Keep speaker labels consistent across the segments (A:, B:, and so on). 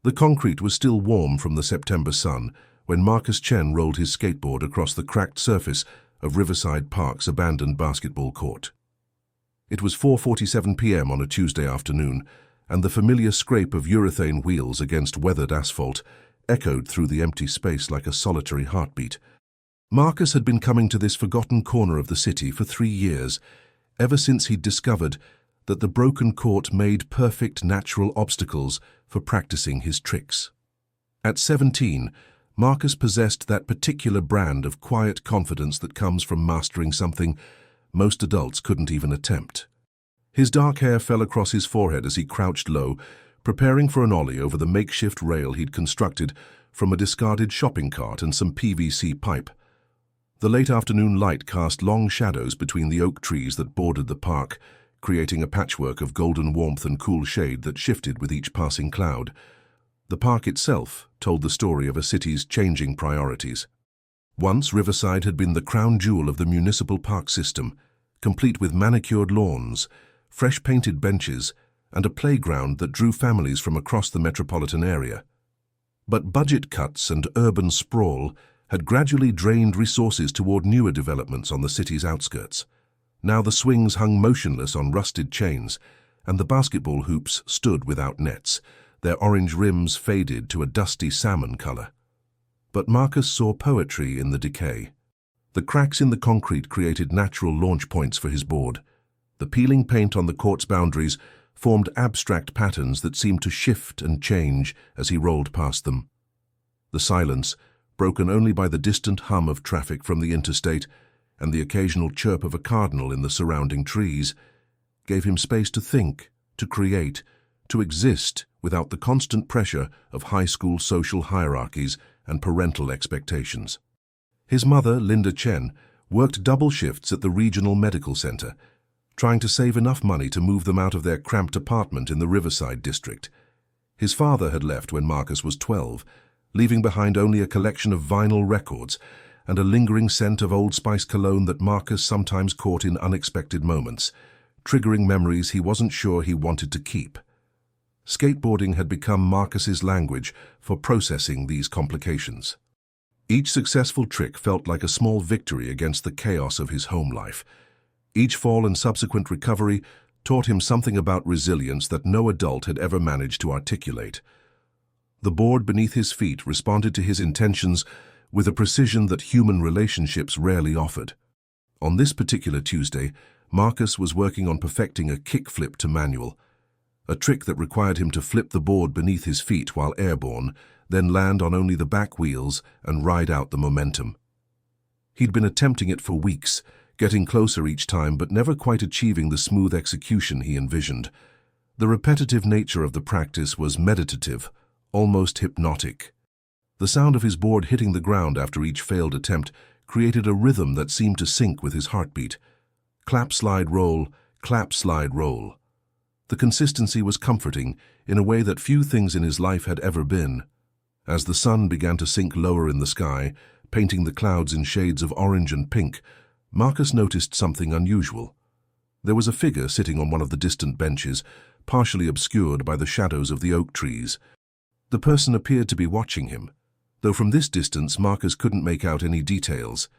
A: The concrete was still warm from the September sun when Marcus Chen rolled his skateboard across the cracked surface of Riverside Park's abandoned basketball court. It was 4:47 p.m. on a Tuesday afternoon, and the familiar scrape of urethane wheels against weathered asphalt echoed through the empty space like a solitary heartbeat. Marcus had been coming to this forgotten corner of the city for 3 years, ever since he'd discovered that the broken court made perfect natural obstacles for practicing his tricks. At 17, Marcus possessed that particular brand of quiet confidence that comes from mastering something most adults couldn't even attempt. His dark hair fell across his forehead as he crouched low, preparing for an ollie over the makeshift rail he'd constructed from a discarded shopping cart and some PVC pipe. The late afternoon light cast long shadows between the oak trees that bordered the park, creating a patchwork of golden warmth and cool shade that shifted with each passing cloud. The park itself told the story of a city's changing priorities. Once, Riverside had been the crown jewel of the municipal park system, complete with manicured lawns, fresh-painted benches, and a playground that drew families from across the metropolitan area. But budget cuts and urban sprawl had gradually drained resources toward newer developments on the city's outskirts. Now the swings hung motionless on rusted chains, and the basketball hoops stood without nets, their orange rims faded to a dusty salmon color. But Marcus saw poetry in the decay. The cracks in the concrete created natural launch points for his board. The peeling paint on the court's boundaries formed abstract patterns that seemed to shift and change as he rolled past them. The silence, broken only by the distant hum of traffic from the interstate and the occasional chirp of a cardinal in the surrounding trees, gave him space to think, to create, to exist without the constant pressure of high school social hierarchies and parental expectations. His mother, Linda Chen, worked double shifts at the regional medical center, trying to save enough money to move them out of their cramped apartment in the Riverside district. His father had left when Marcus was 12, leaving behind only a collection of vinyl records and a lingering scent of Old Spice cologne that Marcus sometimes caught in unexpected moments, triggering memories he wasn't sure he wanted to keep. Skateboarding had become Marcus's language for processing these complications. Each successful trick felt like a small victory against the chaos of his home life. Each fall and subsequent recovery taught him something about resilience that no adult had ever managed to articulate. The board beneath his feet responded to his intentions with a precision that human relationships rarely offered. On this particular Tuesday, Marcus was working on perfecting a kickflip to manual, a trick that required him to flip the board beneath his feet while airborne, then land on only the back wheels and ride out the momentum. He'd been attempting it for weeks, getting closer each time but never quite achieving the smooth execution he envisioned. The repetitive nature of the practice was meditative, almost hypnotic. The sound of his board hitting the ground after each failed attempt created a rhythm that seemed to sync with his heartbeat. Clap, slide, roll, clap, slide, roll. The consistency was comforting in a way that few things in his life had ever been. As the sun began to sink lower in the sky, painting the clouds in shades of orange and pink, Marcus noticed something unusual. There was a figure sitting on one of the distant benches, partially obscured by the shadows of the oak trees. The person appeared to be watching him, though from this distance Marcus couldn't make out any details.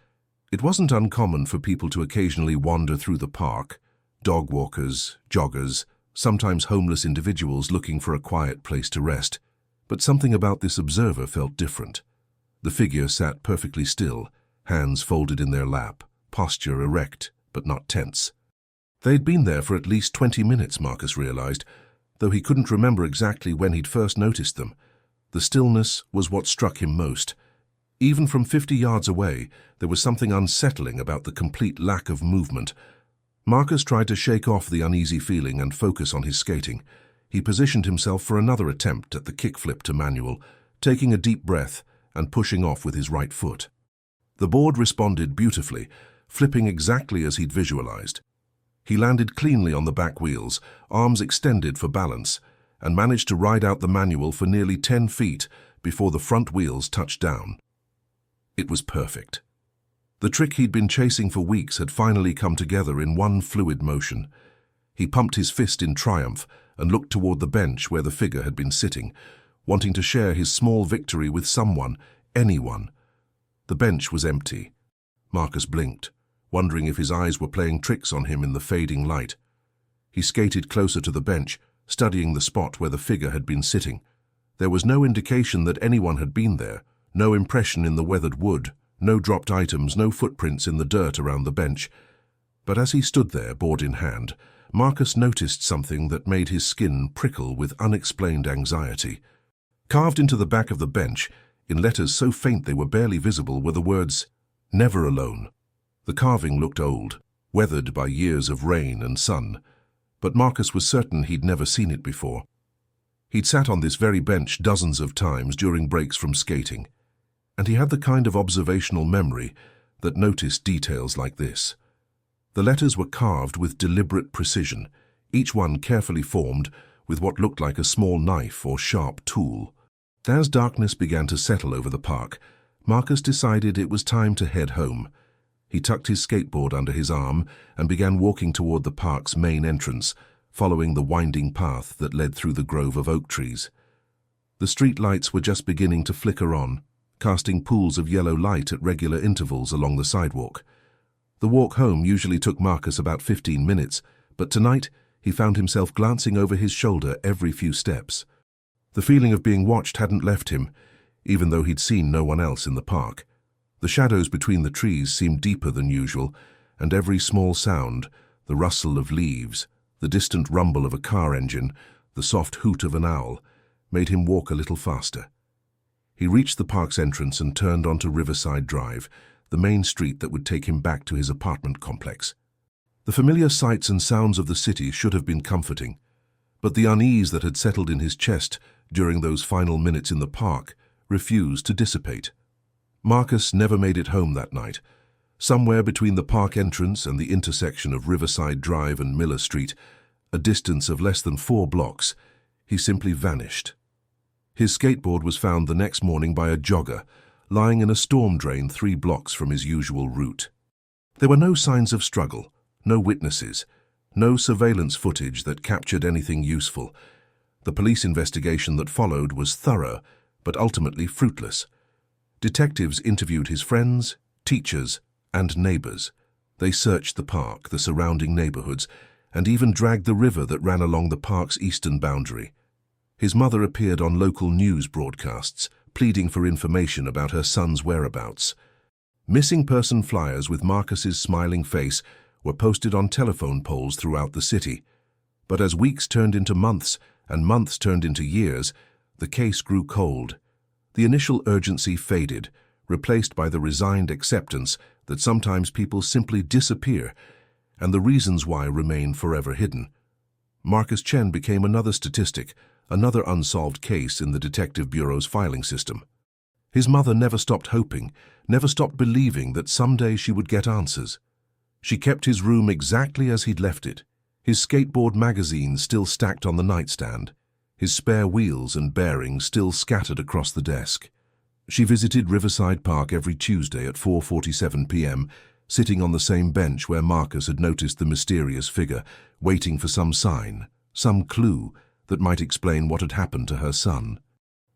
A: It wasn't uncommon for people to occasionally wander through the park, dog walkers, joggers, sometimes homeless individuals looking for a quiet place to rest. But something about this observer felt different. The figure sat perfectly still, hands folded in their lap, posture erect but not tense. They'd been there for at least 20 minutes, Marcus realized, though he couldn't remember exactly when he'd first noticed them. The stillness was what struck him most. Even from 50 yards away, there was something unsettling about the complete lack of movement. Marcus tried to shake off the uneasy feeling and focus on his skating. He positioned himself for another attempt at the kickflip to manual, taking a deep breath and pushing off with his right foot. The board responded beautifully, flipping exactly as he'd visualized. He landed cleanly on the back wheels, arms extended for balance, and managed to ride out the manual for nearly 10 feet before the front wheels touched down. It was perfect. The trick he'd been chasing for weeks had finally come together in one fluid motion. He pumped his fist in triumph and looked toward the bench where the figure had been sitting, wanting to share his small victory with someone, anyone. The bench was empty. Marcus blinked, wondering if his eyes were playing tricks on him in the fading light. He skated closer to the bench, studying the spot where the figure had been sitting. There was no indication that anyone had been there, no impression in the weathered wood, no dropped items, no footprints in the dirt around the bench. But as he stood there, board in hand, Marcus noticed something that made his skin prickle with unexplained anxiety. Carved into the back of the bench, in letters so faint they were barely visible, were the words, "Never alone." The carving looked old, weathered by years of rain and sun, but Marcus was certain he'd never seen it before. He'd sat on this very bench dozens of times during breaks from skating, and he had the kind of observational memory that noticed details like this. The letters were carved with deliberate precision, each one carefully formed with what looked like a small knife or sharp tool. As darkness began to settle over the park, Marcus decided it was time to head home. He tucked his skateboard under his arm and began walking toward the park's main entrance, following the winding path that led through the grove of oak trees. The street lights were just beginning to flicker on, casting pools of yellow light at regular intervals along the sidewalk. The walk home usually took Marcus about 15 minutes, but tonight he found himself glancing over his shoulder every few steps. The feeling of being watched hadn't left him, even though he'd seen no one else in the park. The shadows between the trees seemed deeper than usual, and every small sound, the rustle of leaves, the distant rumble of a car engine, the soft hoot of an owl, made him walk a little faster. He reached the park's entrance and turned onto Riverside Drive, the main street that would take him back to his apartment complex. The familiar sights and sounds of the city should have been comforting, but the unease that had settled in his chest during those final minutes in the park refused to dissipate. Marcus never made it home that night. Somewhere between the park entrance and the intersection of Riverside Drive and Miller Street, a distance of less than 4 blocks, he simply vanished. His skateboard was found the next morning by a jogger, lying in a storm drain 3 blocks from his usual route. There were no signs of struggle, no witnesses, no surveillance footage that captured anything useful. The police investigation that followed was thorough, but ultimately fruitless. Detectives interviewed his friends, teachers, and neighbors. They searched the park, the surrounding neighborhoods, and even dragged the river that ran along the park's eastern boundary. His mother appeared on local news broadcasts, pleading for information about her son's whereabouts. Missing person flyers with Marcus's smiling face were posted on telephone poles throughout the city. But as weeks turned into months and months turned into years, the case grew cold. The initial urgency faded, replaced by the resigned acceptance that sometimes people simply disappear, and the reasons why remain forever hidden. Marcus Chen became another statistic, another unsolved case in the Detective Bureau's filing system. His mother never stopped hoping, never stopped believing that someday she would get answers. She kept his room exactly as he'd left it, his skateboard magazine still stacked on the nightstand, his spare wheels and bearings still scattered across the desk. She visited Riverside Park every Tuesday at 4:47 p.m., sitting on the same bench where Marcus had noticed the mysterious figure, waiting for some sign, some clue that might explain what had happened to her son.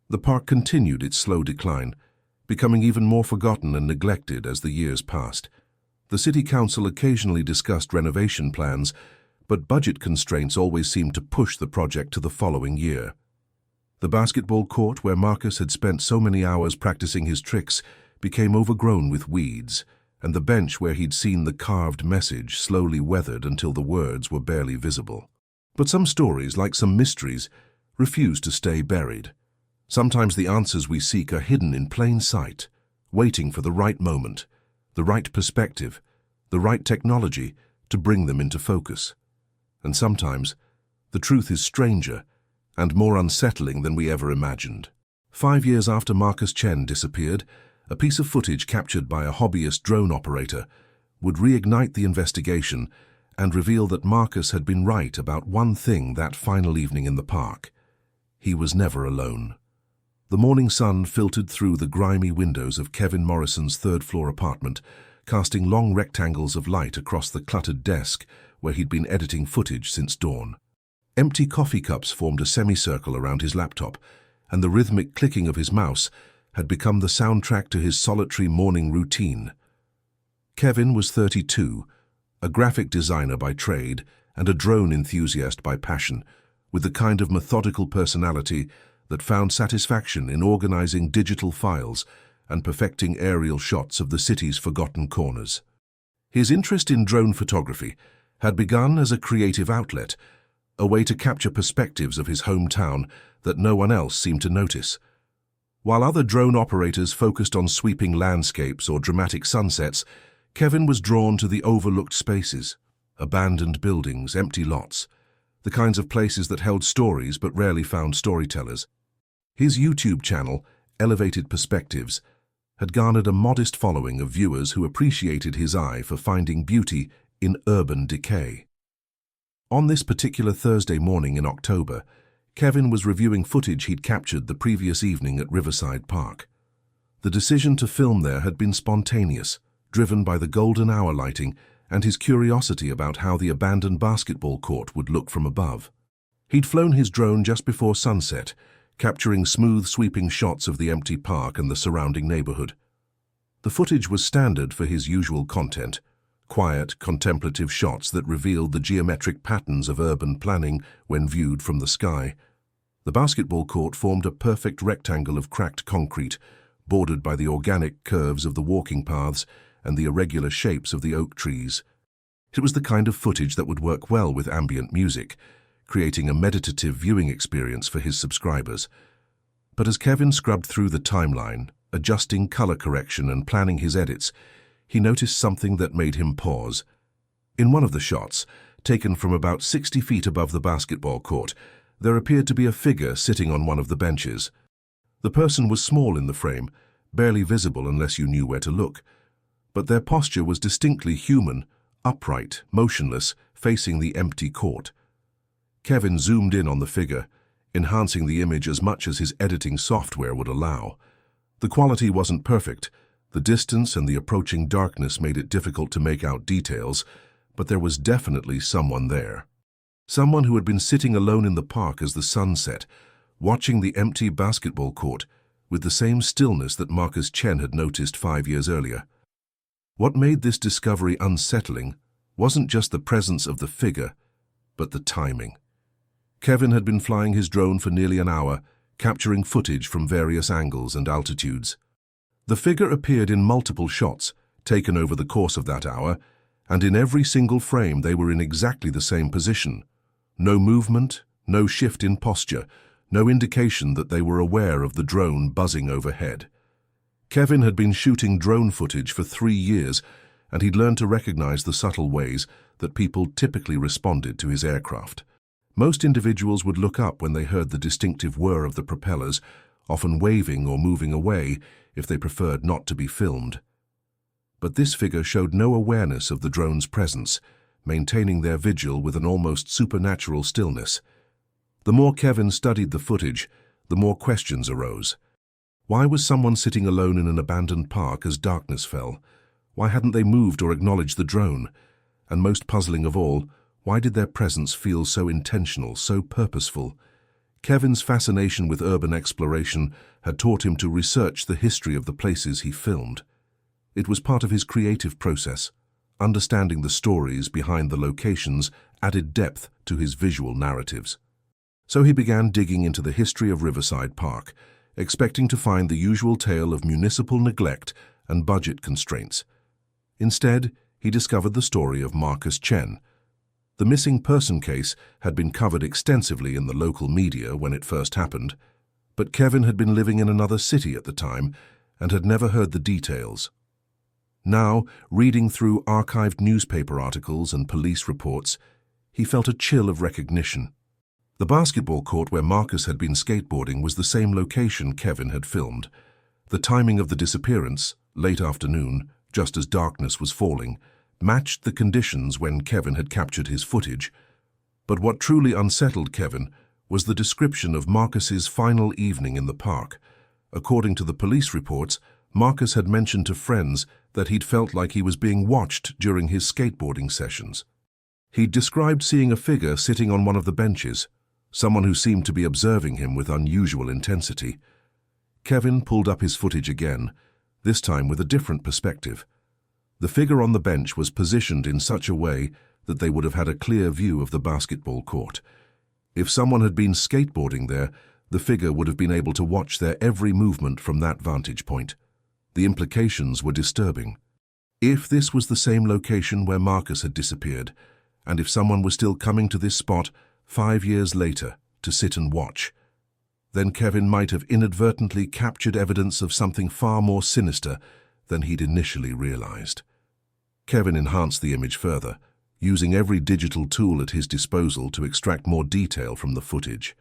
A: The park continued its slow decline, becoming even more forgotten and neglected as the years passed. The city council occasionally discussed renovation plans, but budget constraints always seemed to push the project to the following year. The basketball court where Marcus had spent so many hours practicing his tricks became overgrown with weeds, and the bench where he'd seen the carved message slowly weathered until the words were barely visible. But some stories, like some mysteries, refuse to stay buried. Sometimes the answers we seek are hidden in plain sight, waiting for the right moment, the right perspective, the right technology to bring them into focus. And sometimes the truth is stranger and more unsettling than we ever imagined. 5 years after Marcus Chen disappeared, a piece of footage captured by a hobbyist drone operator would reignite the investigation and reveal that Marcus had been right about one thing that final evening in the park. He was never alone. The morning sun filtered through the grimy windows of Kevin Morrison's third-floor apartment, casting long rectangles of light across the cluttered desk where he'd been editing footage since dawn. Empty coffee cups formed a semicircle around his laptop, and the rhythmic clicking of his mouse had become the soundtrack to his solitary morning routine. Kevin was 32, a graphic designer by trade and a drone enthusiast by passion, with the kind of methodical personality that found satisfaction in organizing digital files and perfecting aerial shots of the city's forgotten corners. His interest in drone photography had begun as a creative outlet, a way to capture perspectives of his hometown that no one else seemed to notice. While other drone operators focused on sweeping landscapes or dramatic sunsets, Kevin was drawn to the overlooked spaces, abandoned buildings, empty lots, the kinds of places that held stories but rarely found storytellers. His YouTube channel, Elevated Perspectives, had garnered a modest following of viewers who appreciated his eye for finding beauty in urban decay. On this particular Thursday morning in October, Kevin was reviewing footage he'd captured the previous evening at Riverside Park. The decision to film there had been spontaneous, driven by the golden hour lighting and his curiosity about how the abandoned basketball court would look from above. He'd flown his drone just before sunset, capturing smooth, sweeping shots of the empty park and the surrounding neighborhood. The footage was standard for his usual content, quiet, contemplative shots that revealed the geometric patterns of urban planning when viewed from the sky. The basketball court formed a perfect rectangle of cracked concrete, bordered by the organic curves of the walking paths and the irregular shapes of the oak trees. It was the kind of footage that would work well with ambient music, creating a meditative viewing experience for his subscribers. But as Kevin scrubbed through the timeline, adjusting color correction and planning his edits, he noticed something that made him pause. In one of the shots, taken from about 60 feet above the basketball court, there appeared to be a figure sitting on one of the benches. The person was small in the frame, barely visible unless you knew where to look. But their posture was distinctly human, upright, motionless, facing the empty court. Kevin zoomed in on the figure, enhancing the image as much as his editing software would allow. The quality wasn't perfect. The distance and the approaching darkness made it difficult to make out details, but there was definitely someone there. Someone who had been sitting alone in the park as the sun set, watching the empty basketball court with the same stillness that Marcus Chen had noticed 5 years earlier. What made this discovery unsettling wasn't just the presence of the figure, but the timing. Kevin had been flying his drone for nearly an hour, capturing footage from various angles and altitudes. The figure appeared in multiple shots, taken over the course of that hour, and in every single frame they were in exactly the same position. No movement, no shift in posture, no indication that they were aware of the drone buzzing overhead. Kevin had been shooting drone footage for 3 years, and he'd learned to recognize the subtle ways that people typically responded to his aircraft. Most individuals would look up when they heard the distinctive whir of the propellers, often waving or moving away if they preferred not to be filmed. But this figure showed no awareness of the drone's presence, maintaining their vigil with an almost supernatural stillness. The more Kevin studied the footage, the more questions arose. Why was someone sitting alone in an abandoned park as darkness fell? Why hadn't they moved or acknowledged the drone? And most puzzling of all, why did their presence feel so intentional, so purposeful? Kevin's fascination with urban exploration had taught him to research the history of the places he filmed. It was part of his creative process. Understanding the stories behind the locations added depth to his visual narratives. So he began digging into the history of Riverside Park, expecting to find the usual tale of municipal neglect and budget constraints. Instead, he discovered the story of Marcus Chen. The missing person case had been covered extensively in the local media when it first happened, but Kevin had been living in another city at the time and had never heard the details. Now, reading through archived newspaper articles and police reports, he felt a chill of recognition. The basketball court where Marcus had been skateboarding was the same location Kevin had filmed. The timing of the disappearance, late afternoon, just as darkness was falling, matched the conditions when Kevin had captured his footage. But what truly unsettled Kevin was the description of Marcus's final evening in the park. According to the police reports, Marcus had mentioned to friends that he'd felt like he was being watched during his skateboarding sessions. He'd described seeing a figure sitting on one of the benches, someone who seemed to be observing him with unusual intensity. Kevin pulled up his footage again, this time with a different perspective. The figure on the bench was positioned in such a way that they would have had a clear view of the basketball court. If someone had been skateboarding there, the figure would have been able to watch their every movement from that vantage point. The implications were disturbing. If this was the same location where Marcus had disappeared, and if someone was still coming to this spot 5 years later to sit and watch, then Kevin might have inadvertently captured evidence of something far more sinister than he'd initially realized. Kevin enhanced the image further, using every digital tool at his disposal to extract more detail from the footage.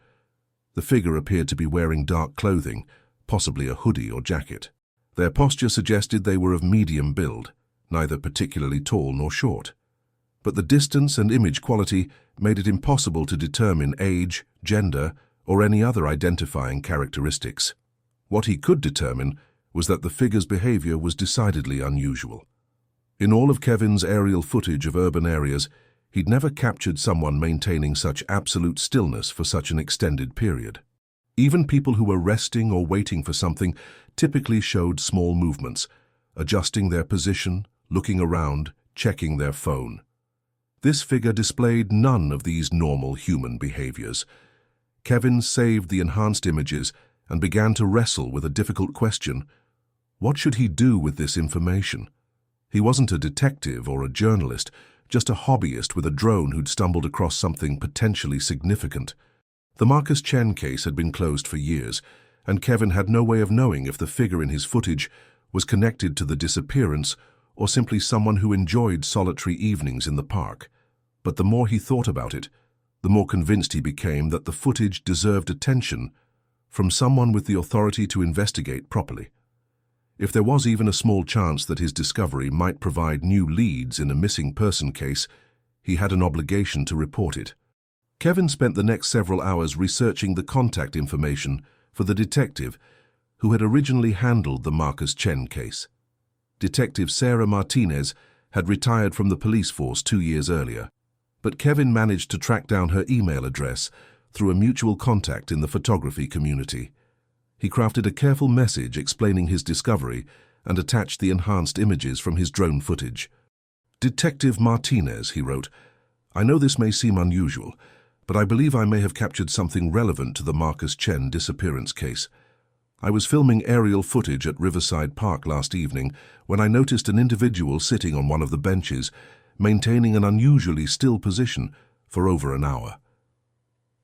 A: The figure appeared to be wearing dark clothing, possibly a hoodie or jacket. Their posture suggested they were of medium build, neither particularly tall nor short. But the distance and image quality made it impossible to determine age, gender, or any other identifying characteristics. What he could determine was that the figure's behavior was decidedly unusual. In all of Kevin's aerial footage of urban areas, he'd never captured someone maintaining such absolute stillness for such an extended period. Even people who were resting or waiting for something typically showed small movements, adjusting their position, looking around, checking their phone. This figure displayed none of these normal human behaviors. Kevin saved the enhanced images and began to wrestle with a difficult question. What should he do with this information? He wasn't a detective or a journalist, just a hobbyist with a drone who'd stumbled across something potentially significant. The Marcus Chen case had been closed for years, and Kevin had no way of knowing if the figure in his footage was connected to the disappearance or simply someone who enjoyed solitary evenings in the park. But the more he thought about it, the more convinced he became that the footage deserved attention from someone with the authority to investigate properly. If there was even a small chance that his discovery might provide new leads in a missing person case, he had an obligation to report it. Kevin spent the next several hours researching the contact information for the detective who had originally handled the Marcus Chen case. Detective Sarah Martinez had retired from the police force 2 years earlier, but Kevin managed to track down her email address through a mutual contact in the photography community. He crafted a careful message explaining his discovery and attached the enhanced images from his drone footage. "Detective Martinez," he wrote, "I know this may seem unusual, but I believe I may have captured something relevant to the Marcus Chen disappearance case. I was filming aerial footage at Riverside Park last evening when I noticed an individual sitting on one of the benches, maintaining an unusually still position for over an hour.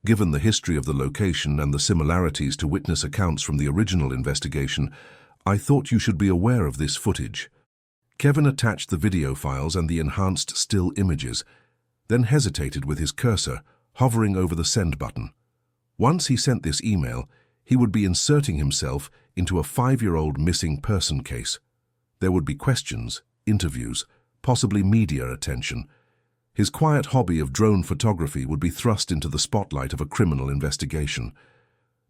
A: Given the history of the location and the similarities to witness accounts from the original investigation, I thought you should be aware of this footage." Kevin attached the video files and the enhanced still images, then hesitated with his cursor, hovering over the send button. Once he sent this email, he would be inserting himself into a 5-year-old missing person case. There would be questions, interviews, possibly media attention. His quiet hobby of drone photography would be thrust into the spotlight of a criminal investigation.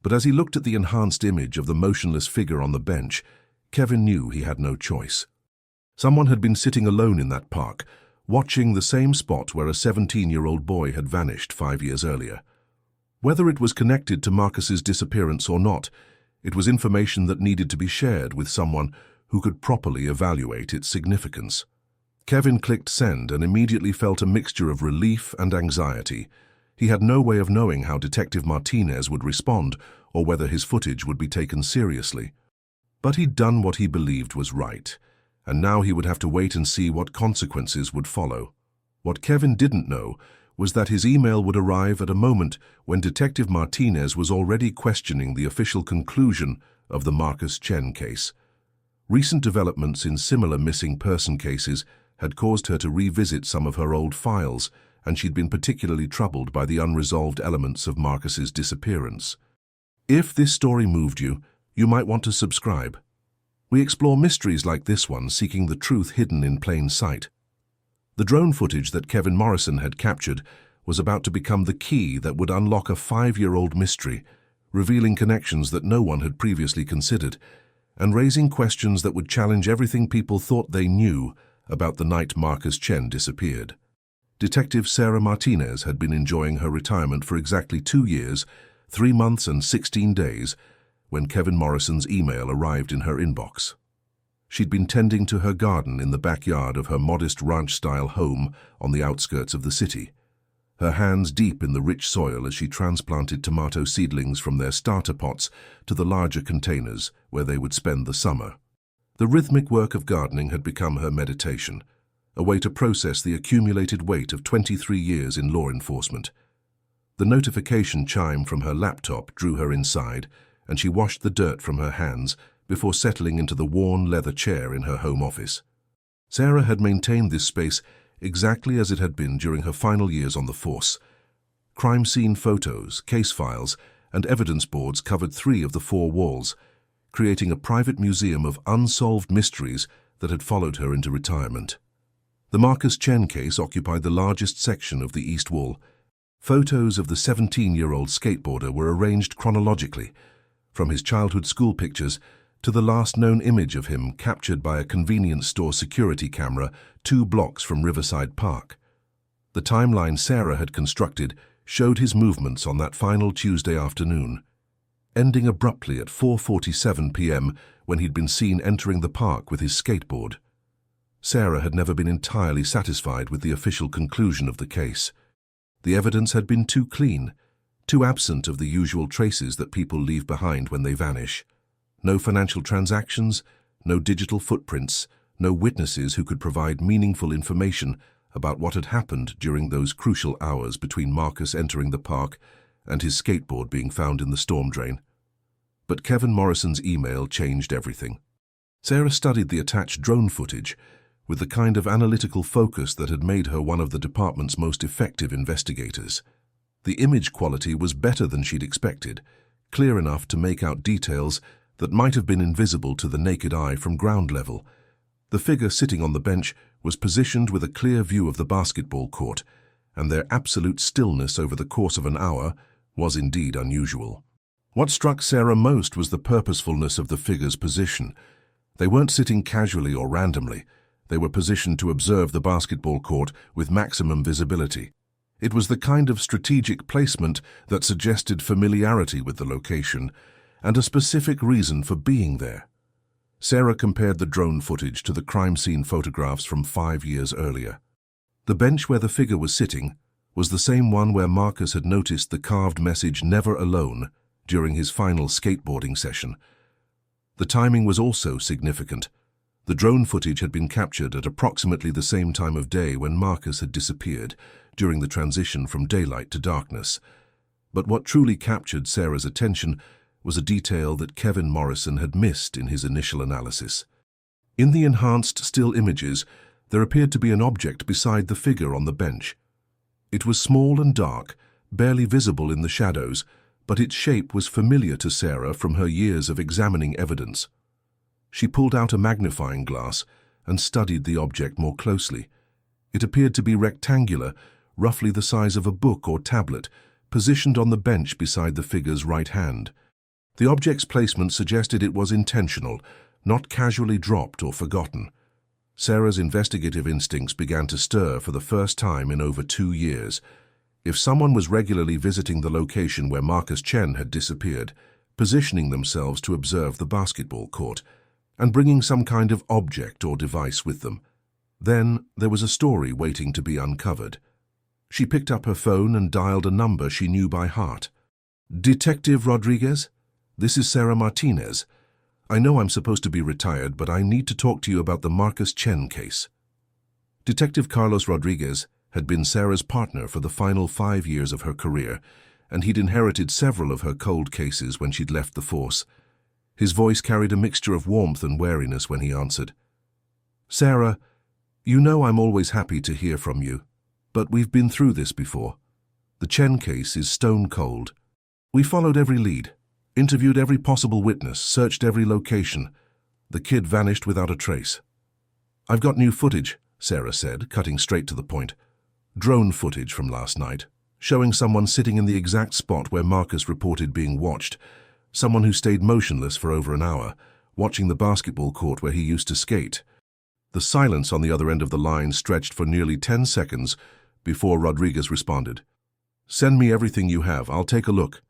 A: But as he looked at the enhanced image of the motionless figure on the bench, Kevin knew he had no choice. Someone had been sitting alone in that park, watching the same spot where a 17-year-old boy had vanished 5 years earlier. Whether it was connected to Marcus's disappearance or not, it was information that needed to be shared with someone who could properly evaluate its significance. Kevin clicked send and immediately felt a mixture of relief and anxiety. He had no way of knowing how Detective Martinez would respond or whether his footage would be taken seriously. But he'd done what he believed was right, and now he would have to wait and see what consequences would follow. What Kevin didn't know was that his email would arrive at a moment when Detective Martinez was already questioning the official conclusion of the Marcus Chen case. Recent developments in similar missing person cases had caused her to revisit some of her old files, and she'd been particularly troubled by the unresolved elements of Marcus's disappearance. If this story moved you, you might want to subscribe. We explore mysteries like this one, seeking the truth hidden in plain sight. The drone footage that Kevin Morrison had captured was about to become the key that would unlock a 5-year-old mystery, revealing connections that no one had previously considered, and raising questions that would challenge everything people thought they knew about the night Marcus Chen disappeared. Detective Sarah Martinez had been enjoying her retirement for exactly 2 years, 3 months and 16 days when Kevin Morrison's email arrived in her inbox. She'd been tending to her garden in the backyard of her modest ranch-style home on the outskirts of the city, her hands deep in the rich soil as she transplanted tomato seedlings from their starter pots to the larger containers where they would spend the summer. The rhythmic work of gardening had become her meditation, a way to process the accumulated weight of 23 years in law enforcement. The notification chime from her laptop drew her inside, and she washed the dirt from her hands before settling into the worn leather chair in her home office. Sarah had maintained this space exactly as it had been during her final years on the force. Crime scene photos, case files, and evidence boards covered 3 of the 4 walls, creating a private museum of unsolved mysteries that had followed her into retirement. The Marcus Chen case occupied the largest section of the east wall. Photos of the 17-year-old skateboarder were arranged chronologically, from his childhood school pictures to the last known image of him captured by a convenience store security camera 2 blocks from Riverside Park. The timeline Sarah had constructed showed his movements on that final Tuesday afternoon, ending abruptly at 4:47 p.m. when he'd been seen entering the park with his skateboard. Sarah had never been entirely satisfied with the official conclusion of the case. The evidence had been too clean, too absent of the usual traces that people leave behind when they vanish. No financial transactions, no digital footprints, no witnesses who could provide meaningful information about what had happened during those crucial hours between Marcus entering the park and his skateboard being found in the storm drain. But Kevin Morrison's email changed everything. Sarah studied the attached drone footage with the kind of analytical focus that had made her one of the department's most effective investigators. The image quality was better than she'd expected, clear enough to make out details that might have been invisible to the naked eye from ground level. The figure sitting on the bench was positioned with a clear view of the basketball court, and their absolute stillness over the course of an hour was indeed unusual. What struck Sarah most was the purposefulness of the figure's position. They weren't sitting casually or randomly. They were positioned to observe the basketball court with maximum visibility. It was the kind of strategic placement that suggested familiarity with the location and a specific reason for being there. Sarah compared the drone footage to the crime scene photographs from 5 years earlier. The bench where the figure was sitting was the same one where Marcus had noticed the carved message "Never Alone" during his final skateboarding session. The timing was also significant. The drone footage had been captured at approximately the same time of day when Marcus had disappeared, during the transition from daylight to darkness. But what truly captured Sarah's attention was a detail that Kevin Morrison had missed in his initial analysis. In the enhanced still images, there appeared to be an object beside the figure on the bench. It was small and dark, barely visible in the shadows, but its shape was familiar to Sarah from her years of examining evidence. She pulled out a magnifying glass and studied the object more closely. It appeared to be rectangular, roughly the size of a book or tablet, positioned on the bench beside the figure's right hand. The object's placement suggested it was intentional, not casually dropped or forgotten. Sarah's investigative instincts began to stir for the first time in over 2 years. If someone was regularly visiting the location where Marcus Chen had disappeared, positioning themselves to observe the basketball court, and bringing some kind of object or device with them, then there was a story waiting to be uncovered. She picked up her phone and dialed a number she knew by heart. "Detective Rodriguez? This is Sarah Martinez. I know I'm supposed to be retired, but I need to talk to you about the Marcus Chen case." Detective Carlos Rodriguez had been Sarah's partner for the final 5 years of her career, and he'd inherited several of her cold cases when she'd left the force. His voice carried a mixture of warmth and wariness when he answered. "Sarah, you know I'm always happy to hear from you, but we've been through this before. The Chen case is stone cold. We followed every lead, interviewed every possible witness, searched every location. The kid vanished without a trace." "I've got new footage," Sarah said, cutting straight to the point. "Drone footage from last night, showing someone sitting in the exact spot where Marcus reported being watched. Someone who stayed motionless for over an hour, watching the basketball court where he used to skate." The silence on the other end of the line stretched for nearly 10 seconds before Rodriguez responded. "Send me everything you have. I'll take a look."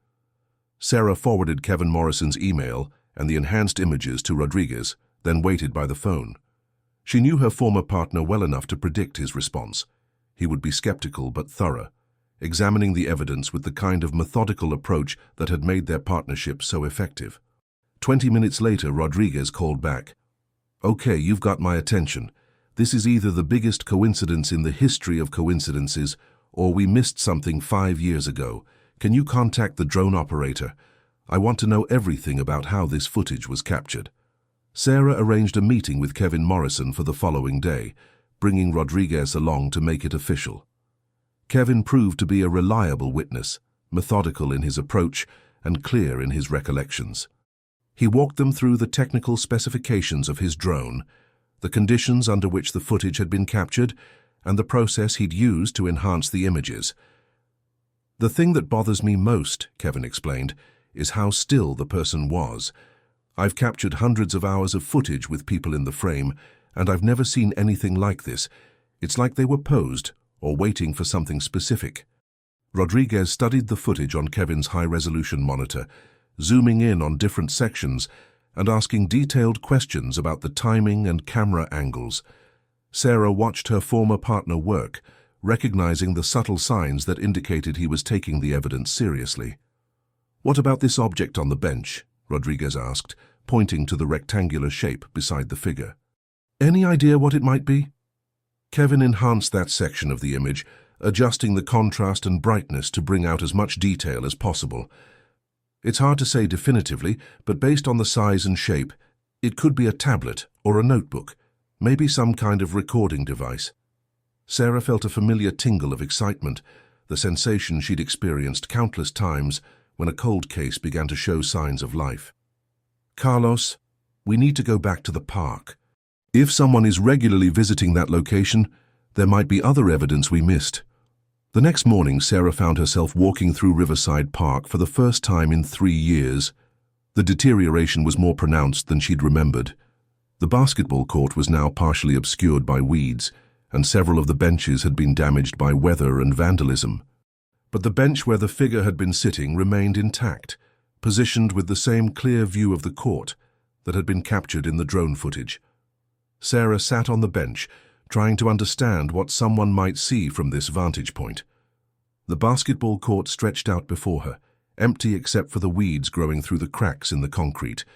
A: Sarah forwarded Kevin Morrison's email and the enhanced images to Rodriguez, then waited by the phone. She knew her former partner well enough to predict his response. He would be skeptical but thorough, examining the evidence with the kind of methodical approach that had made their partnership so effective. 20 minutes later, Rodriguez called back. "Okay, you've got my attention. This is either the biggest coincidence in the history of coincidences, or we missed something 5 years ago. Can you contact the drone operator? I want to know everything about how this footage was captured." Sarah arranged a meeting with Kevin Morrison for the following day, bringing Rodriguez along to make it official. Kevin proved to be a reliable witness, methodical in his approach and clear in his recollections. He walked them through the technical specifications of his drone, the conditions under which the footage had been captured, and the process he'd used to enhance the images. "The thing that bothers me most," Kevin explained, "is how still the person was. I've captured hundreds of hours of footage with people in the frame, and I've never seen anything like this. It's like they were posed or waiting for something specific." Rodriguez studied the footage on Kevin's high-resolution monitor, zooming in on different sections and asking detailed questions about the timing and camera angles. Sarah watched her former partner work, recognizing the subtle signs that indicated he was taking the evidence seriously. "What about this object on the bench?" Rodriguez asked, pointing to the rectangular shape beside the figure. "Any idea what it might be?" Kevin enhanced that section of the image, adjusting the contrast and brightness to bring out as much detail as possible. "It's hard to say definitively, but based on the size and shape, it could be a tablet or a notebook, maybe some kind of recording device." Sarah felt a familiar tingle of excitement, the sensation she'd experienced countless times when a cold case began to show signs of life. "Carlos, we need to go back to the park. If someone is regularly visiting that location, there might be other evidence we missed." The next morning, Sarah found herself walking through Riverside Park for the first time in 3 years. The deterioration was more pronounced than she'd remembered. The basketball court was now partially obscured by weeds, and several of the benches had been damaged by weather and vandalism. But the bench where the figure had been sitting remained intact, positioned with the same clear view of the court that had been captured in the drone footage. Sarah sat on the bench, trying to understand what someone might see from this vantage point. The basketball court stretched out before her, empty except for the weeds growing through the cracks in the concrete.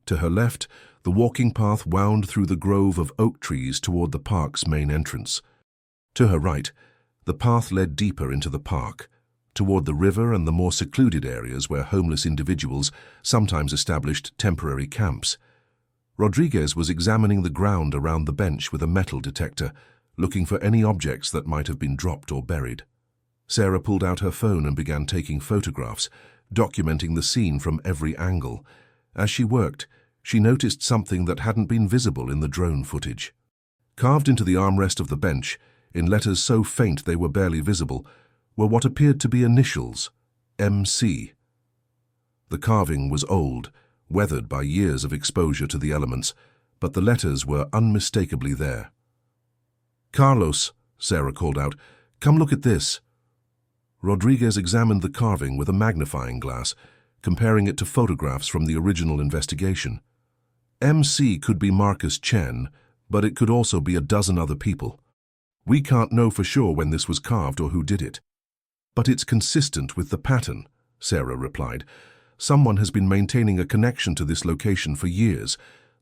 A: To her left, the walking path wound through the grove of oak trees toward the park's main entrance. To her right, the path led deeper into the park, toward the river and the more secluded areas where homeless individuals sometimes established temporary camps. Rodriguez was examining the ground around the bench with a metal detector, looking for any objects that might have been dropped or buried. Sarah pulled out her phone and began taking photographs, documenting the scene from every angle. As she worked, she noticed something that hadn't been visible in the drone footage. Carved into the armrest of the bench, in letters so faint they were barely visible, were what appeared to be initials, MC. The carving was old, weathered by years of exposure to the elements, but the letters were unmistakably there. "Carlos," Sarah called out, "come look at this." Rodriguez examined the carving with a magnifying glass, comparing it to photographs from the original investigation. MC could be Marcus Chen, but it could also be a dozen other people. "We can't know for sure when this was carved or who did it." "But it's consistent with the pattern," Sarah replied. "Someone has been maintaining a connection to this location for years.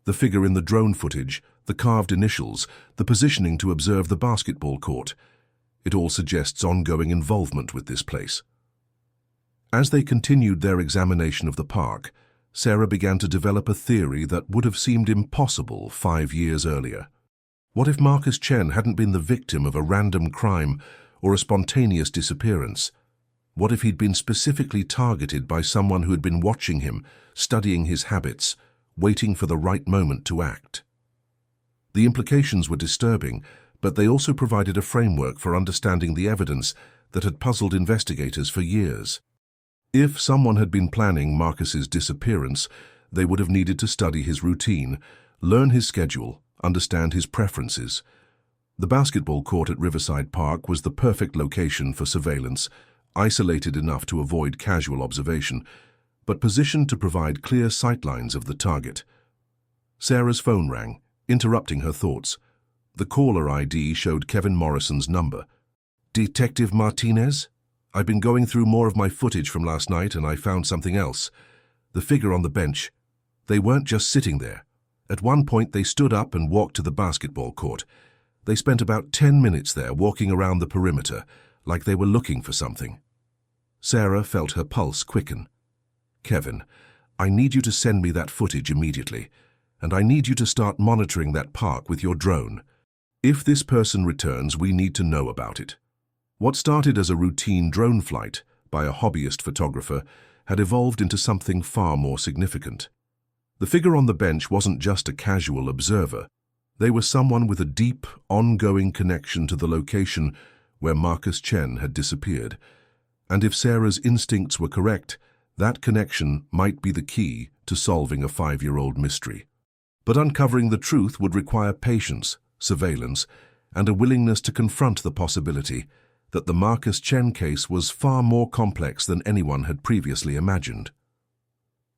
A: The figure in the drone footage, the carved initials, the positioning to observe the basketball court. It all suggests ongoing involvement with this place." As they continued their examination of the park, Sarah began to develop a theory that would have seemed impossible 5 years earlier. What if Marcus Chen hadn't been the victim of a random crime or a spontaneous disappearance? What if he'd been specifically targeted by someone who had been watching him, studying his habits, waiting for the right moment to act? The implications were disturbing, but they also provided a framework for understanding the evidence that had puzzled investigators for years. If someone had been planning Marcus's disappearance, they would have needed to study his routine, learn his schedule, understand his preferences. The basketball court at Riverside Park was the perfect location for surveillance, isolated enough to avoid casual observation, but positioned to provide clear sightlines of the target. Sarah's phone rang, interrupting her thoughts. The caller ID showed Kevin Morrison's number. "Detective Martinez? I've been going through more of my footage from last night and I found something else. The figure on the bench. They weren't just sitting there. At one point they stood up and walked to the basketball court. They spent about 10 minutes there walking around the perimeter, like they were looking for something." Sarah felt her pulse quicken. "Kevin, I need you to send me that footage immediately, and I need you to start monitoring that park with your drone. If this person returns, we need to know about it." What started as a routine drone flight by a hobbyist photographer had evolved into something far more significant. The figure on the bench wasn't just a casual observer. They were someone with a deep, ongoing connection to the location where Marcus Chen had disappeared. And if Sarah's instincts were correct, that connection might be the key to solving a 5-year-old mystery. But uncovering the truth would require patience, surveillance, and a willingness to confront the possibility that the Marcus Chen case was far more complex than anyone had previously imagined.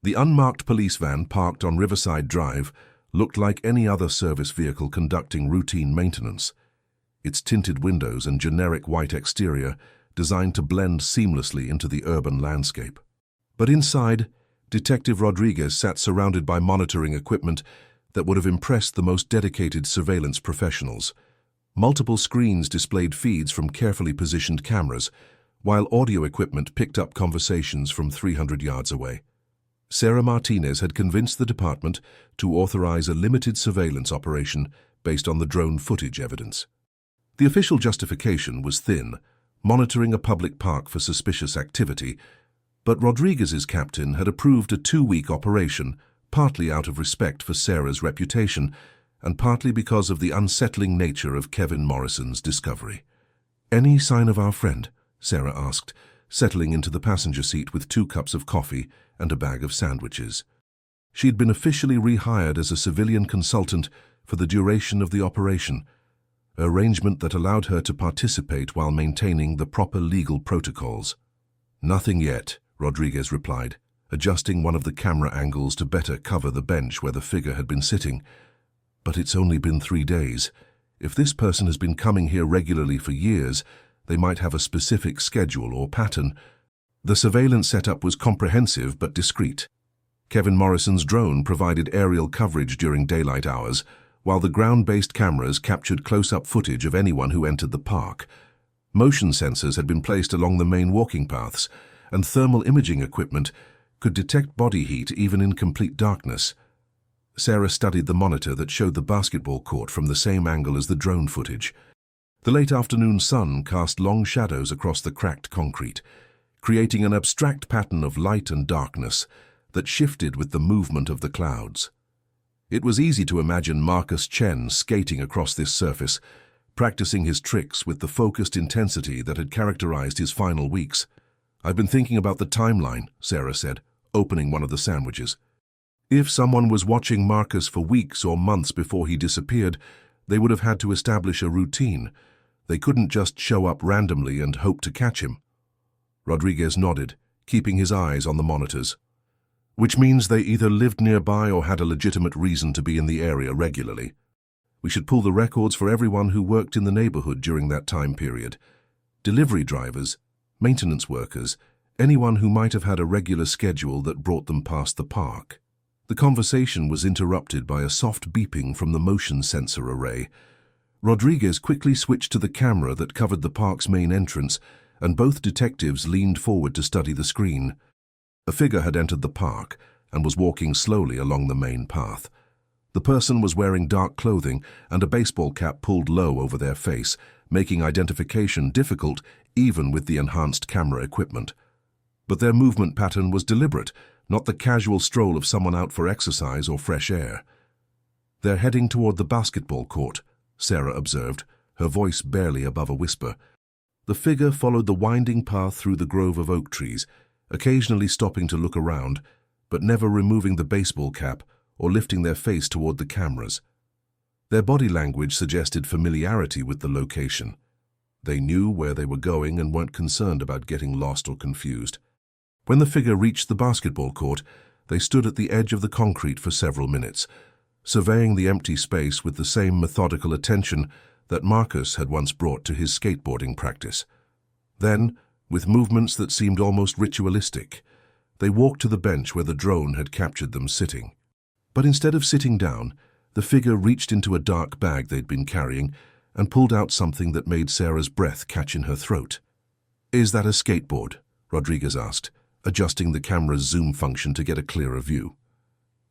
A: The unmarked police van parked on Riverside Drive looked like any other service vehicle conducting routine maintenance. Its tinted windows and generic white exterior designed to blend seamlessly into the urban landscape. But inside, Detective Rodriguez sat surrounded by monitoring equipment that would have impressed the most dedicated surveillance professionals. Multiple screens displayed feeds from carefully positioned cameras, while audio equipment picked up conversations from 300 yards away. Sarah Martinez had convinced the department to authorize a limited surveillance operation based on the drone footage evidence. The official justification was thin, monitoring a public park for suspicious activity, but Rodriguez's captain had approved a 2-week operation, partly out of respect for Sarah's reputation, and partly because of the unsettling nature of Kevin Morrison's discovery. "Any sign of our friend?" Sarah asked, settling into the passenger seat with 2 cups of coffee and a bag of sandwiches. She'd been officially rehired as a civilian consultant for the duration of the operation, an arrangement that allowed her to participate while maintaining the proper legal protocols. "Nothing yet," Rodriguez replied, adjusting one of the camera angles to better cover the bench where the figure had been sitting. "But it's only been 3 days. If this person has been coming here regularly for years, they might have a specific schedule or pattern." The surveillance setup was comprehensive but discreet. Kevin Morrison's drone provided aerial coverage during daylight hours, while the ground-based cameras captured close-up footage of anyone who entered the park. Motion sensors had been placed along the main walking paths, and thermal imaging equipment could detect body heat even in complete darkness. Sarah studied the monitor that showed the basketball court from the same angle as the drone footage. The late afternoon sun cast long shadows across the cracked concrete, creating an abstract pattern of light and darkness that shifted with the movement of the clouds. It was easy to imagine Marcus Chen skating across this surface, practicing his tricks with the focused intensity that had characterized his final weeks. "I've been thinking about the timeline," Sarah said, opening one of the sandwiches. "If someone was watching Marcus for weeks or months before he disappeared, they would have had to establish a routine. They couldn't just show up randomly and hope to catch him." Rodriguez nodded, keeping his eyes on the monitors. "Which means they either lived nearby or had a legitimate reason to be in the area regularly. We should pull the records for everyone who worked in the neighborhood during that time period. Delivery drivers, maintenance workers, anyone who might have had a regular schedule that brought them past the park." The conversation was interrupted by a soft beeping from the motion sensor array. Rodriguez quickly switched to the camera that covered the park's main entrance, and both detectives leaned forward to study the screen. A figure had entered the park and was walking slowly along the main path. The person was wearing dark clothing and a baseball cap pulled low over their face, making identification difficult even with the enhanced camera equipment. But their movement pattern was deliberate, not the casual stroll of someone out for exercise or fresh air. "They're heading toward the basketball court," Sarah observed, her voice barely above a whisper. The figure followed the winding path through the grove of oak trees, occasionally stopping to look around, but never removing the baseball cap or lifting their face toward the cameras. Their body language suggested familiarity with the location. They knew where they were going and weren't concerned about getting lost or confused. When the figure reached the basketball court, they stood at the edge of the concrete for several minutes, surveying the empty space with the same methodical attention that Marcus had once brought to his skateboarding practice. Then, with movements that seemed almost ritualistic, they walked to the bench where the drone had captured them sitting. But instead of sitting down, the figure reached into a dark bag they'd been carrying and pulled out something that made Sarah's breath catch in her throat. "Is that a skateboard?" Rodriguez asked, adjusting the camera's zoom function to get a clearer view.